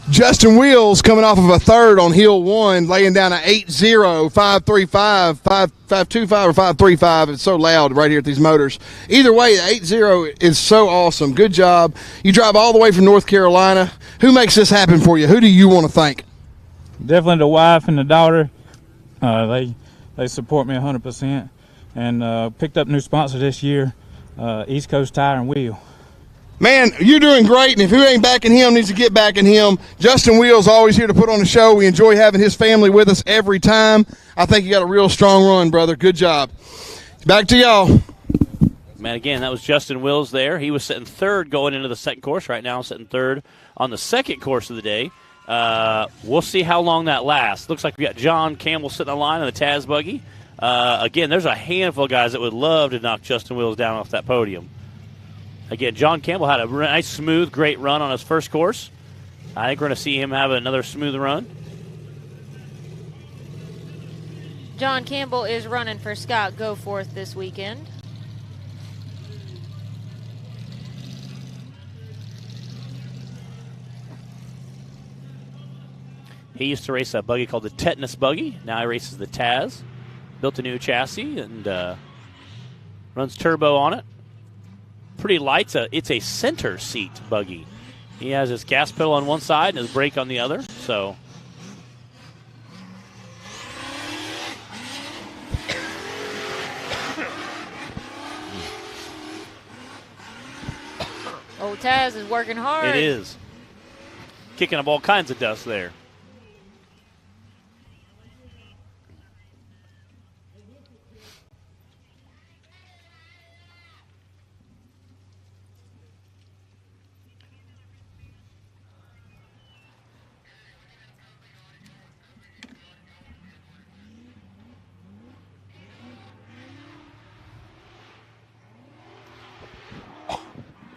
Justin Wheels coming off of a third on hill 1, laying down an 8.0, 5.35, 5.25 or 5.35. It's so loud right here at these motors. Either way, the 8.0 is so awesome. Good job. You drive all the way from North Carolina. Who makes this happen for you? Who do you want to thank? Definitely the wife and the daughter. They support me 100%. And picked up a new sponsor this year, East Coast Tire and Wheel. Man, you're doing great, and if who ain't backing him needs to get backing him. Justin Wheels always here to put on the show. We enjoy having his family with us every time. I think you got a real strong run, brother. Good job. Back to y'all. Man, again, that was Justin Wills there. He was sitting third going into the second course. Right now, sitting third on the second course of the day. We'll see how long that lasts. Looks like we got John Campbell sitting on the line on the Taz buggy. Again, there's a handful of guys that would love to knock Justin Wills down off that podium. Again, John Campbell had a nice, smooth, great run on his first course. I think we're going to see him have another smooth run. John Campbell is running for Scott Goforth this weekend. He used to race a buggy called the Tetanus Buggy. Now he races the Taz. Built a new chassis and runs turbo on it. Pretty light. It's a center seat buggy. He has his gas pedal on one side and his brake on the other. So Old Taz is working hard. it is. Kicking up all kinds of dust there.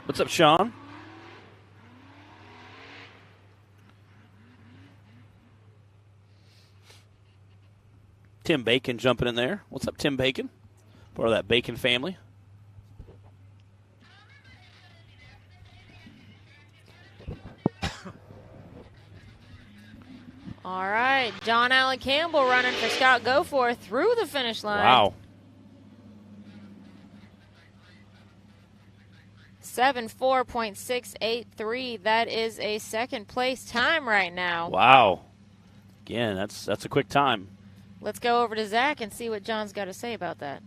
What's up, Sean? Tim Bacon jumping in there. What's up, Tim Bacon? Part of that Bacon family. All right, John Allen Campbell running for Scott Goforth through the finish line. Wow. 74.683. That is a second place time right now. Wow. Again, that's a quick time. Let's go over to Zach and see what John's got to say about that.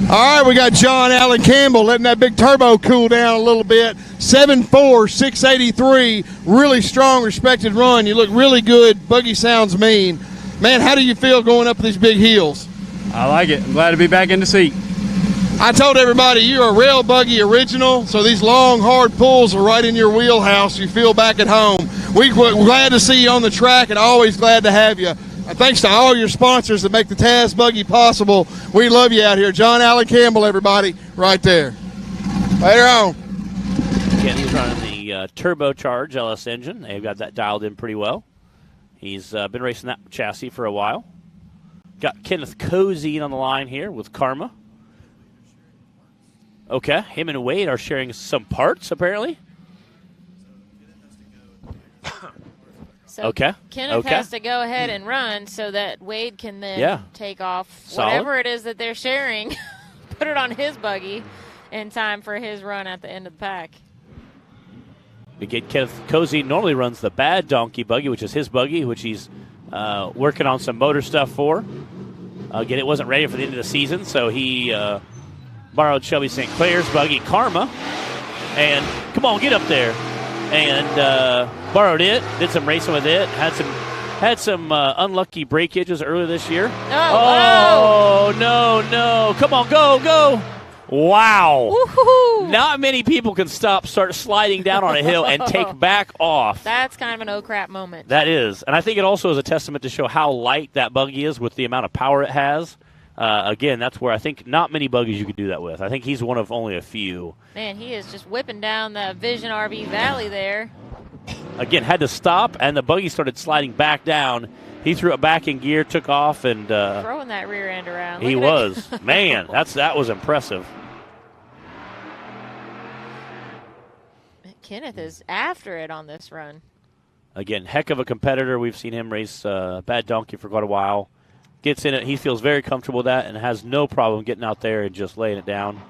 All right, we got John Allen Campbell letting that big turbo cool down a little bit. 7.4, 683. Really strong, respected run. You look really good. Buggy sounds mean. Man, how do you feel going up these big hills? I like it. I'm glad to be back in the seat. I told everybody you're a rail buggy original, so these long, hard pulls are right in your wheelhouse. You feel back at home. We're glad to see you on the track and always glad to have you. Thanks to all your sponsors that make the Taz buggy possible. We love you out here. John Allen Campbell, everybody, right there. Later on. Again, he's running the turbocharged LS engine. They've got that dialed in pretty well. He's been racing that chassis for a while. Got Kenneth Cozy on the line here with Karma. Okay, him and Wade are sharing some parts, apparently. So okay. Kenneth has to go ahead and run so that Wade can then take off whatever it is that they're sharing, put it on his buggy in time for his run at the end of the pack. Again, Kenneth Cozy normally runs the Bad Donkey buggy, which is his buggy, which he's working on some motor stuff for. Again, it wasn't ready for the end of the season, so he borrowed Shelby St. Clair's buggy, Karma. and come on, get up there. And borrowed it, did some racing with it, had some unlucky breakages earlier this year. Oh, no. Come on, go. Wow. Woo-hoo-hoo. Not many people can start sliding down on a hill and take back off. That's kind of an oh crap moment. That is. And I think it also is a testament to show how light that buggy is with the amount of power it has. Again, that's where I think not many buggies you could do that with. I think he's one of only a few. Man, he is just whipping down the Vision RV Valley there. Again, had to stop, and the buggy started sliding back down. He threw it back in gear, took off, and throwing that rear end around. He Look at was. it. Man, that was impressive. Kenneth is after it on this run. Again, heck of a competitor. We've seen him race Bad Donkey for quite a while. Gets in it. He feels very comfortable with that and has no problem getting out there and just laying it down.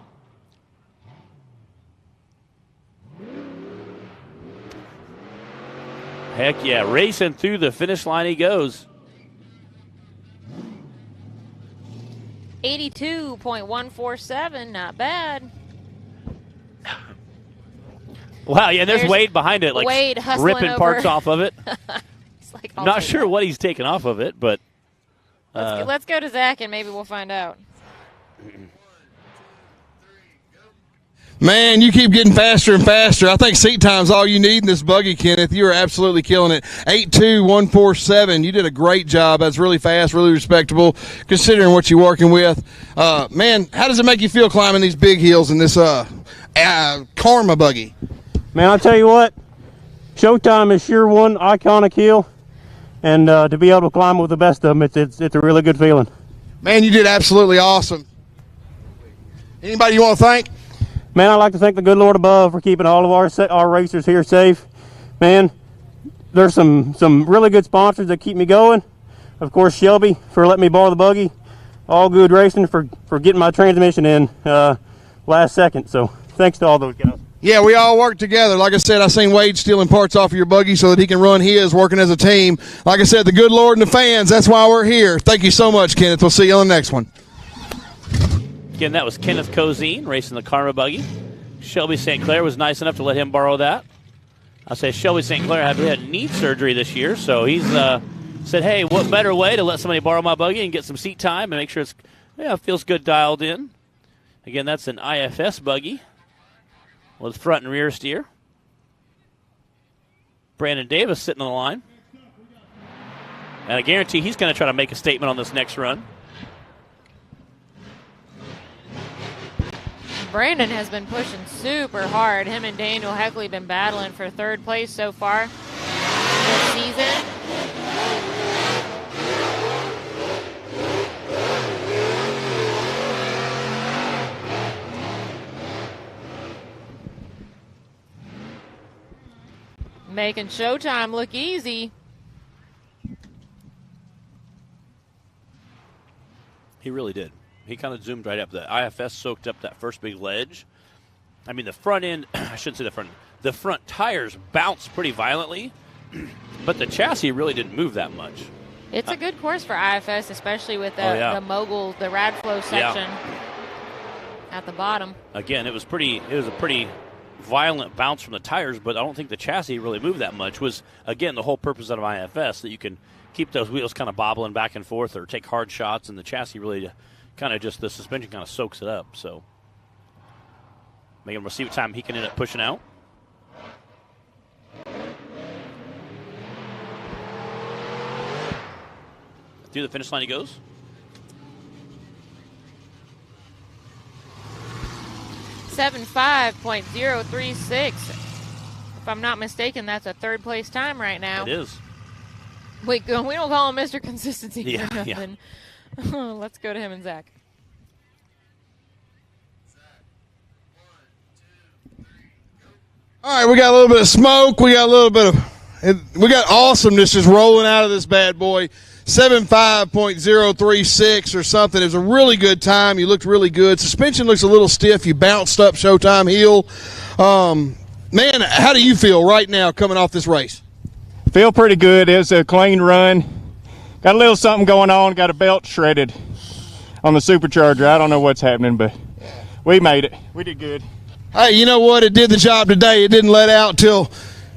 Heck yeah, racing through the finish line he goes. 82.147, not bad. Wow, yeah, there's Wade behind it, like Wade hustling ripping over. parts off of it. He's like, Not sure what he's taking off of it, but let's go to Zach and maybe we'll find out. Man, you keep getting faster and faster. I think seat time's all you need in this buggy, Kenneth. You are absolutely killing it. 8.2147. You did a great job. That's really fast, really respectable, considering what you're working with. Man, how does it make you feel climbing these big hills in this Karma buggy? Man, I'll tell you what, Showtime is sure one iconic hill, and to be able to climb with the best of them, it's a really good feeling. Man, you did absolutely awesome. Anybody you want to thank? Man, I'd like to thank the good Lord above for keeping all of our racers here safe. Man, there's some really good sponsors that keep me going. Of course, Shelby for letting me borrow the buggy. All Good Racing for getting my transmission in last second. So thanks to all those guys. Yeah, we all work together. Like I said, I seen Wade stealing parts off of your buggy so that he can run his, working as a team. Like I said, the good Lord and the fans, that's why we're here. Thank you so much, Kenneth. We'll see you on the next one. again, that was Kenneth Cozine racing the Karma buggy. Shelby St. Clair was nice enough to let him borrow that. I'll say Shelby St. Clair had knee surgery this year, so he's said, hey, what better way to let somebody borrow my buggy and get some seat time and make sure it feels good dialed in. Again, that's an IFS buggy with front and rear steer. Brandon Davis sitting on the line. And I guarantee he's going to try to make a statement on this next run. Brandon has been pushing super hard. Him and Daniel Heckley been battling for third place so far this season. Making Showtime look easy. He really did. He kind of zoomed right up. The IFS soaked up that first big ledge. I mean, the front end, I shouldn't say the front, the front tires bounced pretty violently, but the chassis really didn't move that much. It's a good course for IFS, especially with the mogul, the Radflow section at the bottom. Again, it was a pretty violent bounce from the tires, but I don't think the chassis really moved that much. Was, again, the whole purpose of IFS, that you can keep those wheels kind of bobbling back and forth or take hard shots, and the chassis really kind of just, the suspension kind of soaks it up. So, Megan, we'll see what time he can end up pushing out. Through the finish line he goes. .036. If I'm not mistaken, that's a third place time right now. It is. We don't call him Mr. Consistency for Yeah. nothing. Let's go to him and Zach. All right, we got a little bit of smoke. We got a little bit of, we got awesomeness just rolling out of this bad boy. 75.036 or something. It was a really good time. You looked really good. Suspension looks a little stiff. You bounced up Showtime Hill. Man, how do you feel right now coming off this race? Feel pretty good. It was a clean run. Got a little something going on. Got a belt shredded on the supercharger. I don't know what's happening, but we made it. We did good. Hey, you know what? It did the job today. It didn't let out till,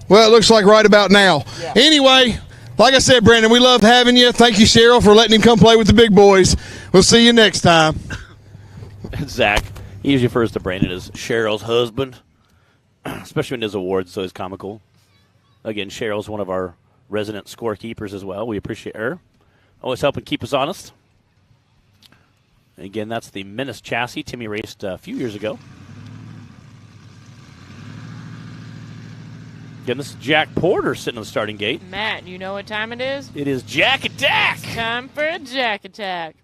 well, it looks like right about now. Yeah. Anyway, like I said, Brandon, we love having you. Thank you, Cheryl, for letting him come play with the big boys. We'll see you next time. Zach, he usually refers to Brandon as Cheryl's husband, especially in his awards, so he's comical. Again, Cheryl's one of our resident scorekeepers as well. We appreciate her. Always helping keep us honest. Again, that's the Menace chassis Timmy raced a few years ago. Again, this is Jack Porter sitting on the starting gate. Matt, you know what time it is? It is Jack Attack. It's time for a Jack Attack.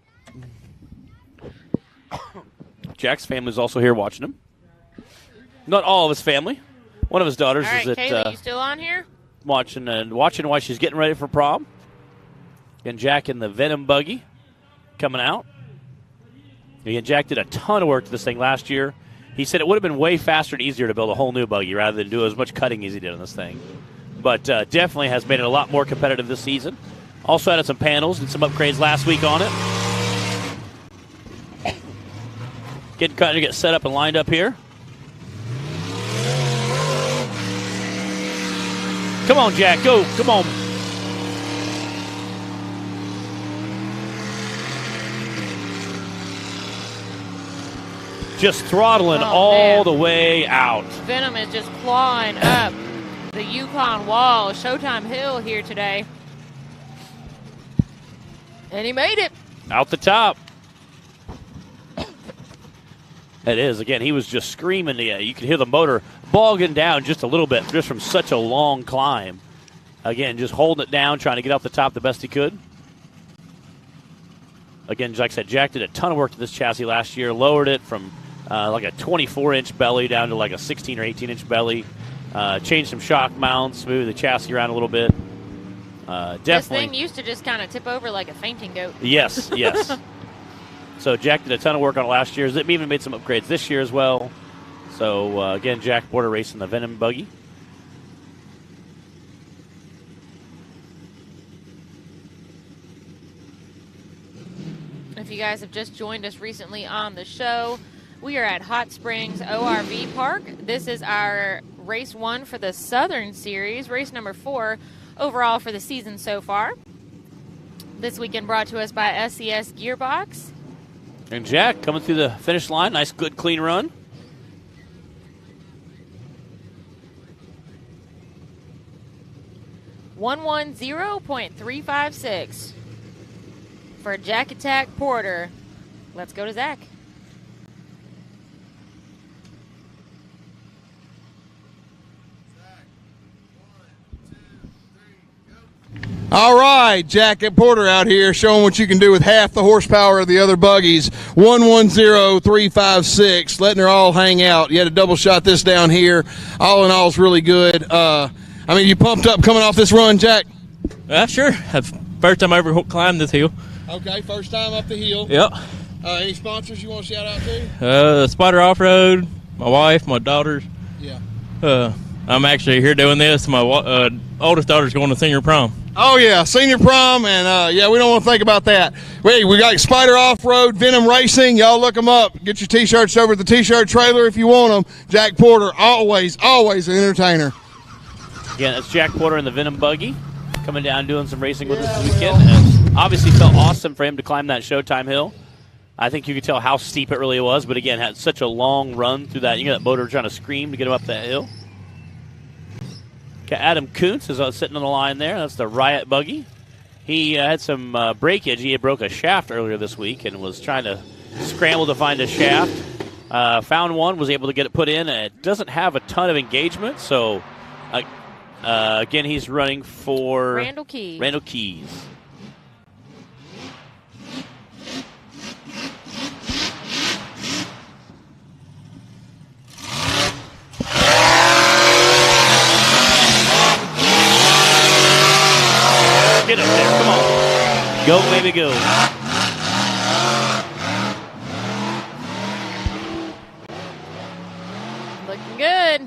Jack's family is also here watching him. Not all of his family. One of his daughters all right, is Kayla, you still on here? Watching while she's getting ready for prom. Again, Jack in the Venom buggy coming out. Again, Jack did a ton of work to this thing last year. He said it would have been way faster and easier to build a whole new buggy rather than do as much cutting as he did on this thing. But definitely has made it a lot more competitive this season. Also added some panels and some upgrades last week on it. Getting kind of get set up and lined up here. Come on, Jack, go. Come on. Just throttling all the way out. Venom is just clawing up the Yukon wall. Showtime Hill here today. And he made it. Out the top. It is. Again, he was just screaming. You could hear the motor bogging down just a little bit just from such a long climb. Again, just holding it down, trying to get off the top the best he could. Again, like I said, Jack did a ton of work to this chassis last year. Lowered it from like a 24-inch belly down to like a 16 or 18-inch belly. Changed some shock mounts, moved the chassis around a little bit. Definitely. This thing used to just kind of tip over like a fainting goat. Yes, yes. So Jack did a ton of work on it last year. Zip even made some upgrades this year as well. So, again, Jack Porter racing the Venom buggy. If you guys have just joined us recently on the show, we are at Hot Springs ORV Park. This is our race 1 for the Southern Series, race number 4 overall for the season so far. This weekend brought to us by SCS Gearbox. And Jack coming through the finish line. Nice, good, clean run. .356 for Jack Attack Porter. Let's go to Zach. All right, Jack and Porter out here showing what you can do with half the horsepower of the other buggies. 110356, letting her all hang out. You had a double shot this down here. All in all, is really good. I mean, you pumped up coming off this run, Jack? Sure. First time I ever climbed this hill. Okay, first time up the hill. Yep. Any sponsors you want to shout out to? Spider Off-Road, my wife, my daughters. Yeah. I'm actually here doing this. My oldest daughter's going to senior prom. Oh, yeah, senior prom, and, yeah, we don't want to think about that. Wait, we got Spider Off-Road, Venom Racing. Y'all look them up. Get your T-shirts over at the T-shirt trailer if you want them. Jack Porter, always an entertainer. Again, that's Jack Porter in the Venom buggy coming down doing some racing with us this weekend. And obviously felt awesome for him to climb that Showtime hill. I think you could tell how steep it really was, but, again, had such a long run through that. You know, that motor trying to scream to get him up that hill. Adam Kuntz is sitting on the line there. That's the Riot buggy. He had some breakage. He had broke a shaft earlier this week and was trying to scramble to find a shaft. Found one, was able to get it put in. And it doesn't have a ton of engagement, so again, he's running for Randall Keys. Randall Keys. Get up there, come on. Go, baby, go. Looking good.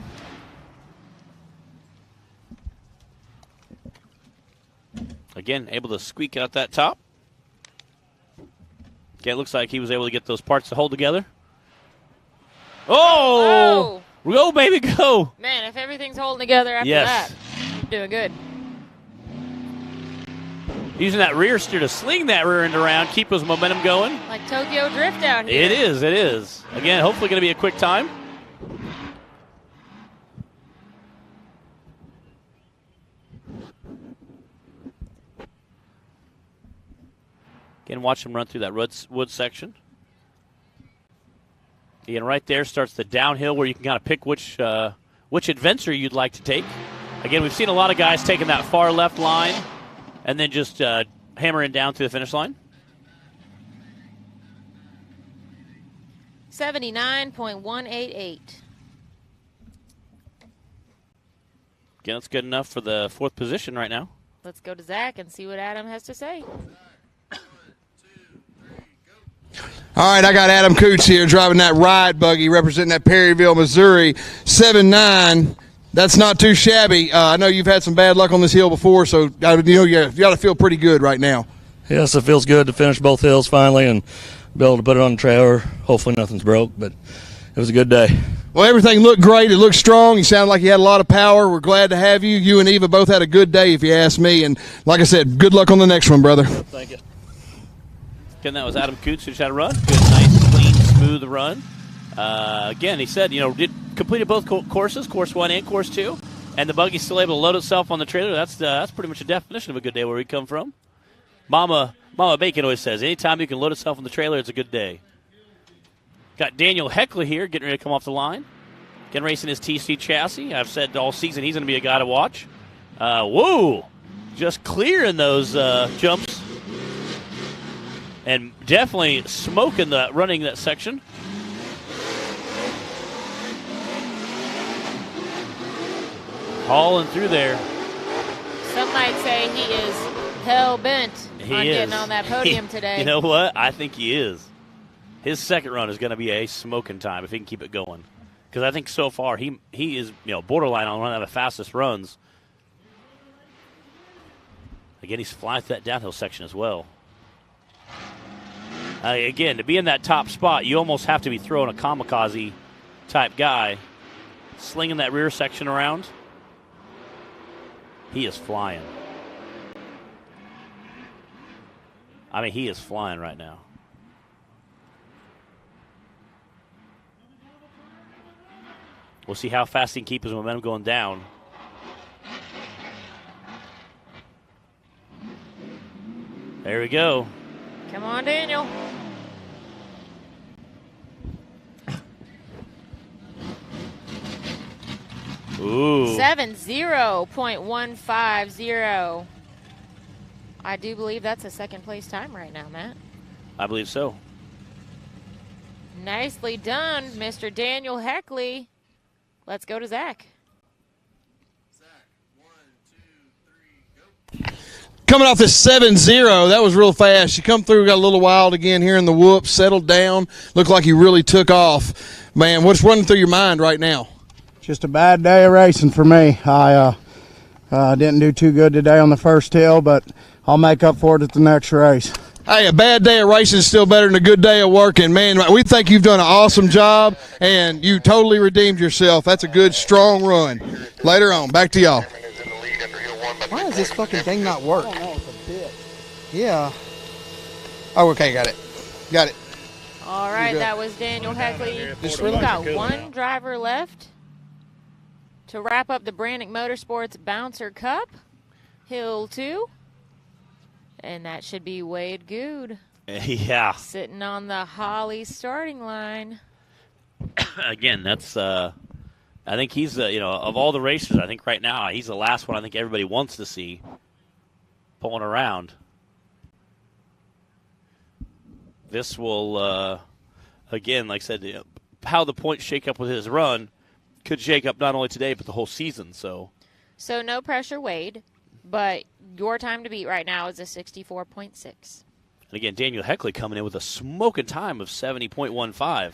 Again, able to squeak out that top. Okay, it looks like he was able to get those parts to hold together. Oh! Go, baby, go. Man, if everything's holding together after Yes. that, you're doing good. Using that rear steer to sling that rear end around, keep his momentum going. Like Tokyo Drift out here. It is. Again, hopefully going to be a quick time. Again, watch him run through that wood section. Again, right there starts the downhill where you can kind of pick which adventure you'd like to take. Again, we've seen a lot of guys taking that far left line and then just hammering down to the finish line. 79.188. Again, that's good enough for the 4th position right now. Let's go to Zach and see what Adam has to say. All right, I got Adam Coots here driving that ride buggy representing that Perryville, Missouri, 7-9. That's not too shabby. I know you've had some bad luck on this hill before, so you got to feel pretty good right now. Yes, it feels good to finish both hills finally and be able to put it on the trailer. Hopefully nothing's broke, but it was a good day. Well, everything looked great. It looked strong. You sounded like you had a lot of power. We're glad to have you. You and Eva both had a good day, if you ask me. And like I said, good luck on the next one, brother. Thank you. Again, that was Adam Coots who just had a run. Good, nice, clean, smooth run. Again, he said, completed both courses, course 1 and course 2, and the buggy's still able to load itself on the trailer. That's pretty much the definition of a good day where we come from. Mama Bacon always says, anytime you can load itself on the trailer, it's a good day. Got Daniel Heckler here getting ready to come off the line. Again, racing his TC chassis. I've said all season he's going to be a guy to watch. Whoa! Just clearing those jumps. And definitely smoking running that section. Hauling through there. Some might say he is hell-bent on getting on that podium today. You know what? I think he is. His second run is going to be a smoking time if he can keep it going. Because I think so far he is borderline on one of the fastest runs. Again, he's flying through that downhill section as well. Again, to be in that top spot, you almost have to be throwing a kamikaze-type guy, slinging that rear section around. He is flying. I mean, he is flying right now. We'll see how fast he can keep his momentum going down. There we go. Come on, Daniel. Ooh. 70.150. I do believe that's a second place time right now, Matt. I believe so. Nicely done, Mr. Daniel Heckley. Let's go to Zach. Coming off this 7-0, that was real fast. You come through, got a little wild again here in the whoops, settled down. Looked like you really took off. Man, what's running through your mind right now? Just a bad day of racing for me. I didn't do too good today on the first hill, but I'll make up for it at the next race. Hey, a bad day of racing is still better than a good day of working. Man, we think you've done an awesome job, and you totally redeemed yourself. That's a good, strong run. Later on, back to y'all. Why does this fucking thing not work? Oh, no, it's a bitch. Yeah. Oh, okay, got it. Got it. All right, that was Daniel Heckley. We've got one driver left to wrap up the Brannick Motorsports Bouncer Cup, Hill 2. And that should be Wade Good. Yeah. Sitting on the Holly starting line. Again, that's I think he's of all the racers, I think right now he's the last one I think everybody wants to see pulling around. This will again, like I said, how the points shake up with his run could shake up not only today but the whole season. So no pressure, Wade, but your time to beat right now is a 64.6. And again, Daniel Heckley coming in with a smoking time of 70.15.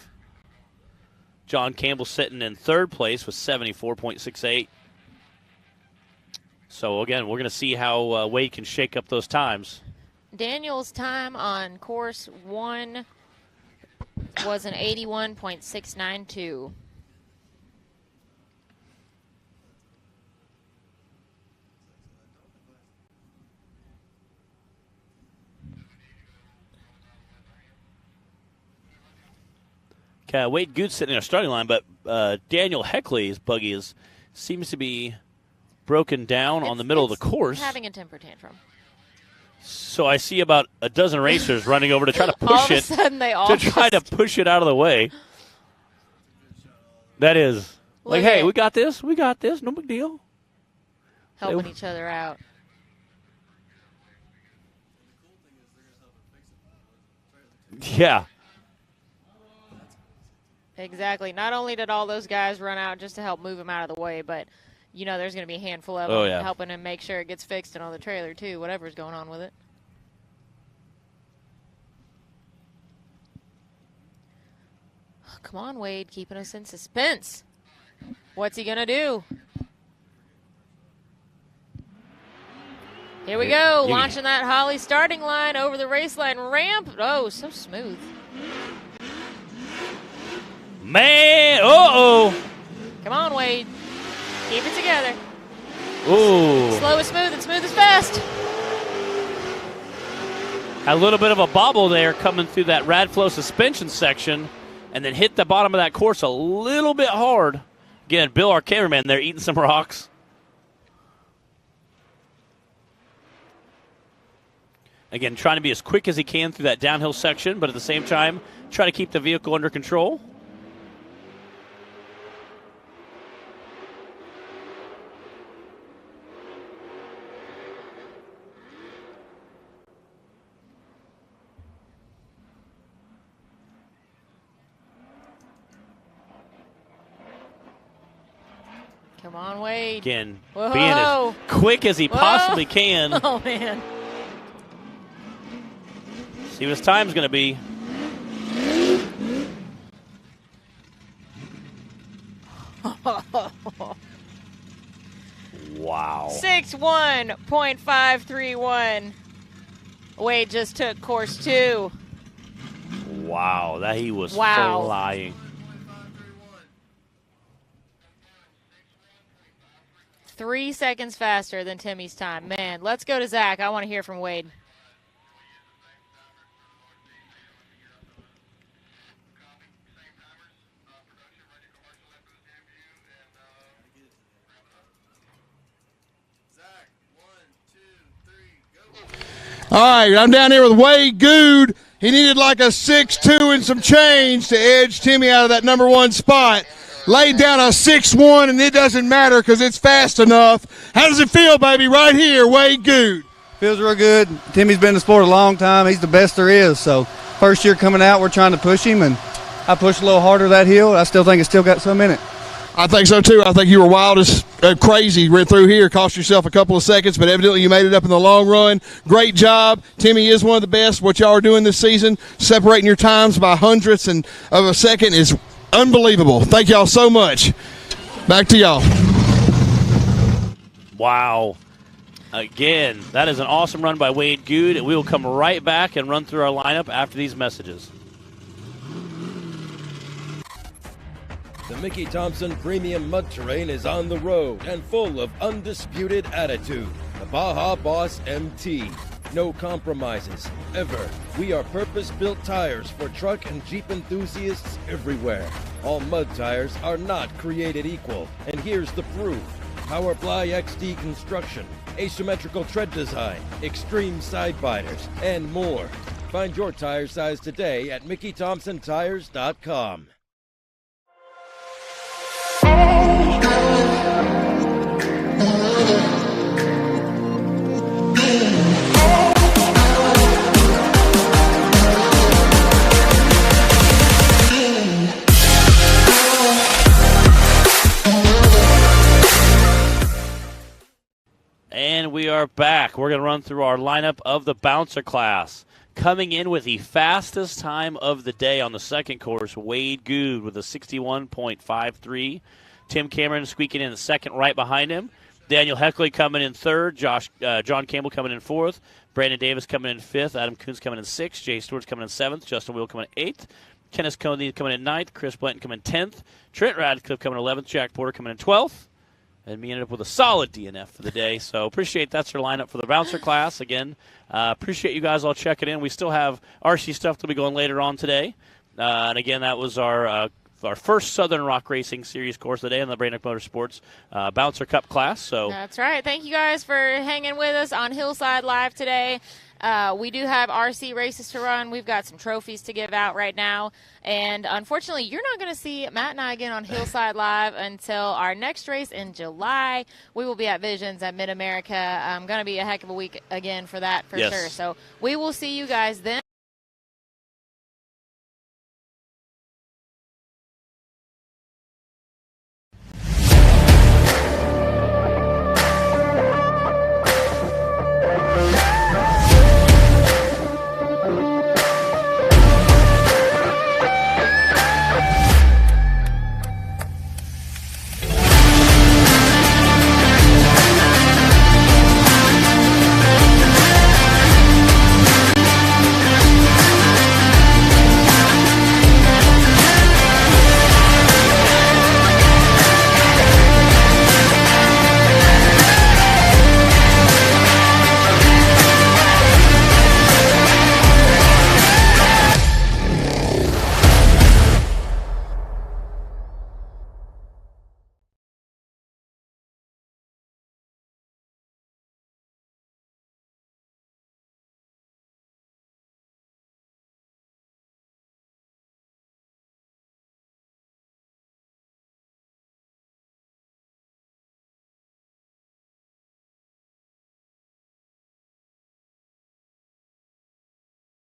John Campbell sitting in third place with 74.68. So, again, we're going to see how Wade can shake up those times. Daniel's time on course 1 was an 81.692. Wade Good sitting in our starting line, but Daniel Heckley's buggy seems to be broken down on the middle of the course. Having a temper tantrum. So I see about a dozen racers running over to try to push All of a it. sudden they all to try to push it out of the way. That is like, hey, we got this. We got this. No big deal. Helping each other out. Yeah. Exactly. Not only did all those guys run out just to help move him out of the way, but, there's going to be a handful of them helping him make sure it gets fixed and on the trailer, too, whatever's going on with it. Oh, come on, Wade, keeping us in suspense. What's he going to do? Here we go, launching that Holly starting line over the race line ramp. Oh, so smooth. Man, uh-oh. Come on, Wade. Keep it together. Ooh. Slow is smooth and smooth is fast. A little bit of a bobble there coming through that Radflow suspension section and then hit the bottom of that course a little bit hard. Again, Bill, our cameraman there, eating some rocks. Again, trying to be as quick as he can through that downhill section, but at the same time, try to keep the vehicle under control. Come on, Wade. Again, Whoa. being as quick as he possibly can. Oh, man. See what his time's going to be. Wow. 6:1.531. Wade just took course 2. Wow, that he was Wow. flying. 3 seconds faster than Timmy's time. Man, let's go to Zach. I want to hear from Wade. All right, I'm down here with Wade Good. He needed like a 6'2" and some change to edge Timmy out of that number 1 spot. Laid down a 6'1", and it doesn't matter because it's fast enough. How does it feel, baby, right here, Wade Good? Feels real good. Timmy's been in the sport a long time. He's the best there is. So first year coming out, we're trying to push him, and I pushed a little harder that hill. I still think it's still got some in it. I think so, too. I think you were wild as crazy. Ran through here, cost yourself a couple of seconds, but evidently you made it up in the long run. Great job. Timmy is one of the best. What y'all are doing this season, separating your times by hundredths of a second is unbelievable. Thank y'all so much. Back to y'all. Wow. Again, that is an awesome run by Wade Good, and we will come right back and run through our lineup after these messages. The Mickey Thompson Premium Mud Terrain is on the road and full of undisputed attitude. The Baja Boss MT. No compromises, ever. We are purpose-built tires for truck and Jeep enthusiasts everywhere. All mud tires are not created equal, and here's the proof. Powerfly XD construction, asymmetrical tread design, extreme side biters, and more. Find your tire size today at MickeyThompsonTires.com. And we are back. We're going to run through our lineup of the bouncer class. Coming in with the fastest time of the day on the second course, Wade Good with a 61.53. Tim Cameron squeaking in second right behind him. Daniel Heckley coming in third. John Campbell coming in fourth. Brandon Davis coming in fifth. Adam Coons coming in sixth. Jay Stewart's coming in seventh. Justin Wheel coming in eighth. Kenneth Coney coming in ninth. Chris Blanton coming in 10th. Trent Radcliffe coming in 11th. Jack Porter coming in 12th. And we ended up with a solid DNF for the day. So appreciate that's our lineup for the bouncer class. Again, appreciate you guys all checking in. We still have RC stuff to be going later on today. And again, that was our first Southern Rock Racing Series course today in the Branick Motorsports Bouncer Cup class. So that's right. Thank you guys for hanging with us on Hillside Live today. We do have RC races to run. We've got some trophies to give out right now. And unfortunately, you're not going to see Matt and I again on Hillside Live until our next race in July. We will be at Visions at Mid-America. Going to be a heck of a week again for that, for sure. So we will see you guys then.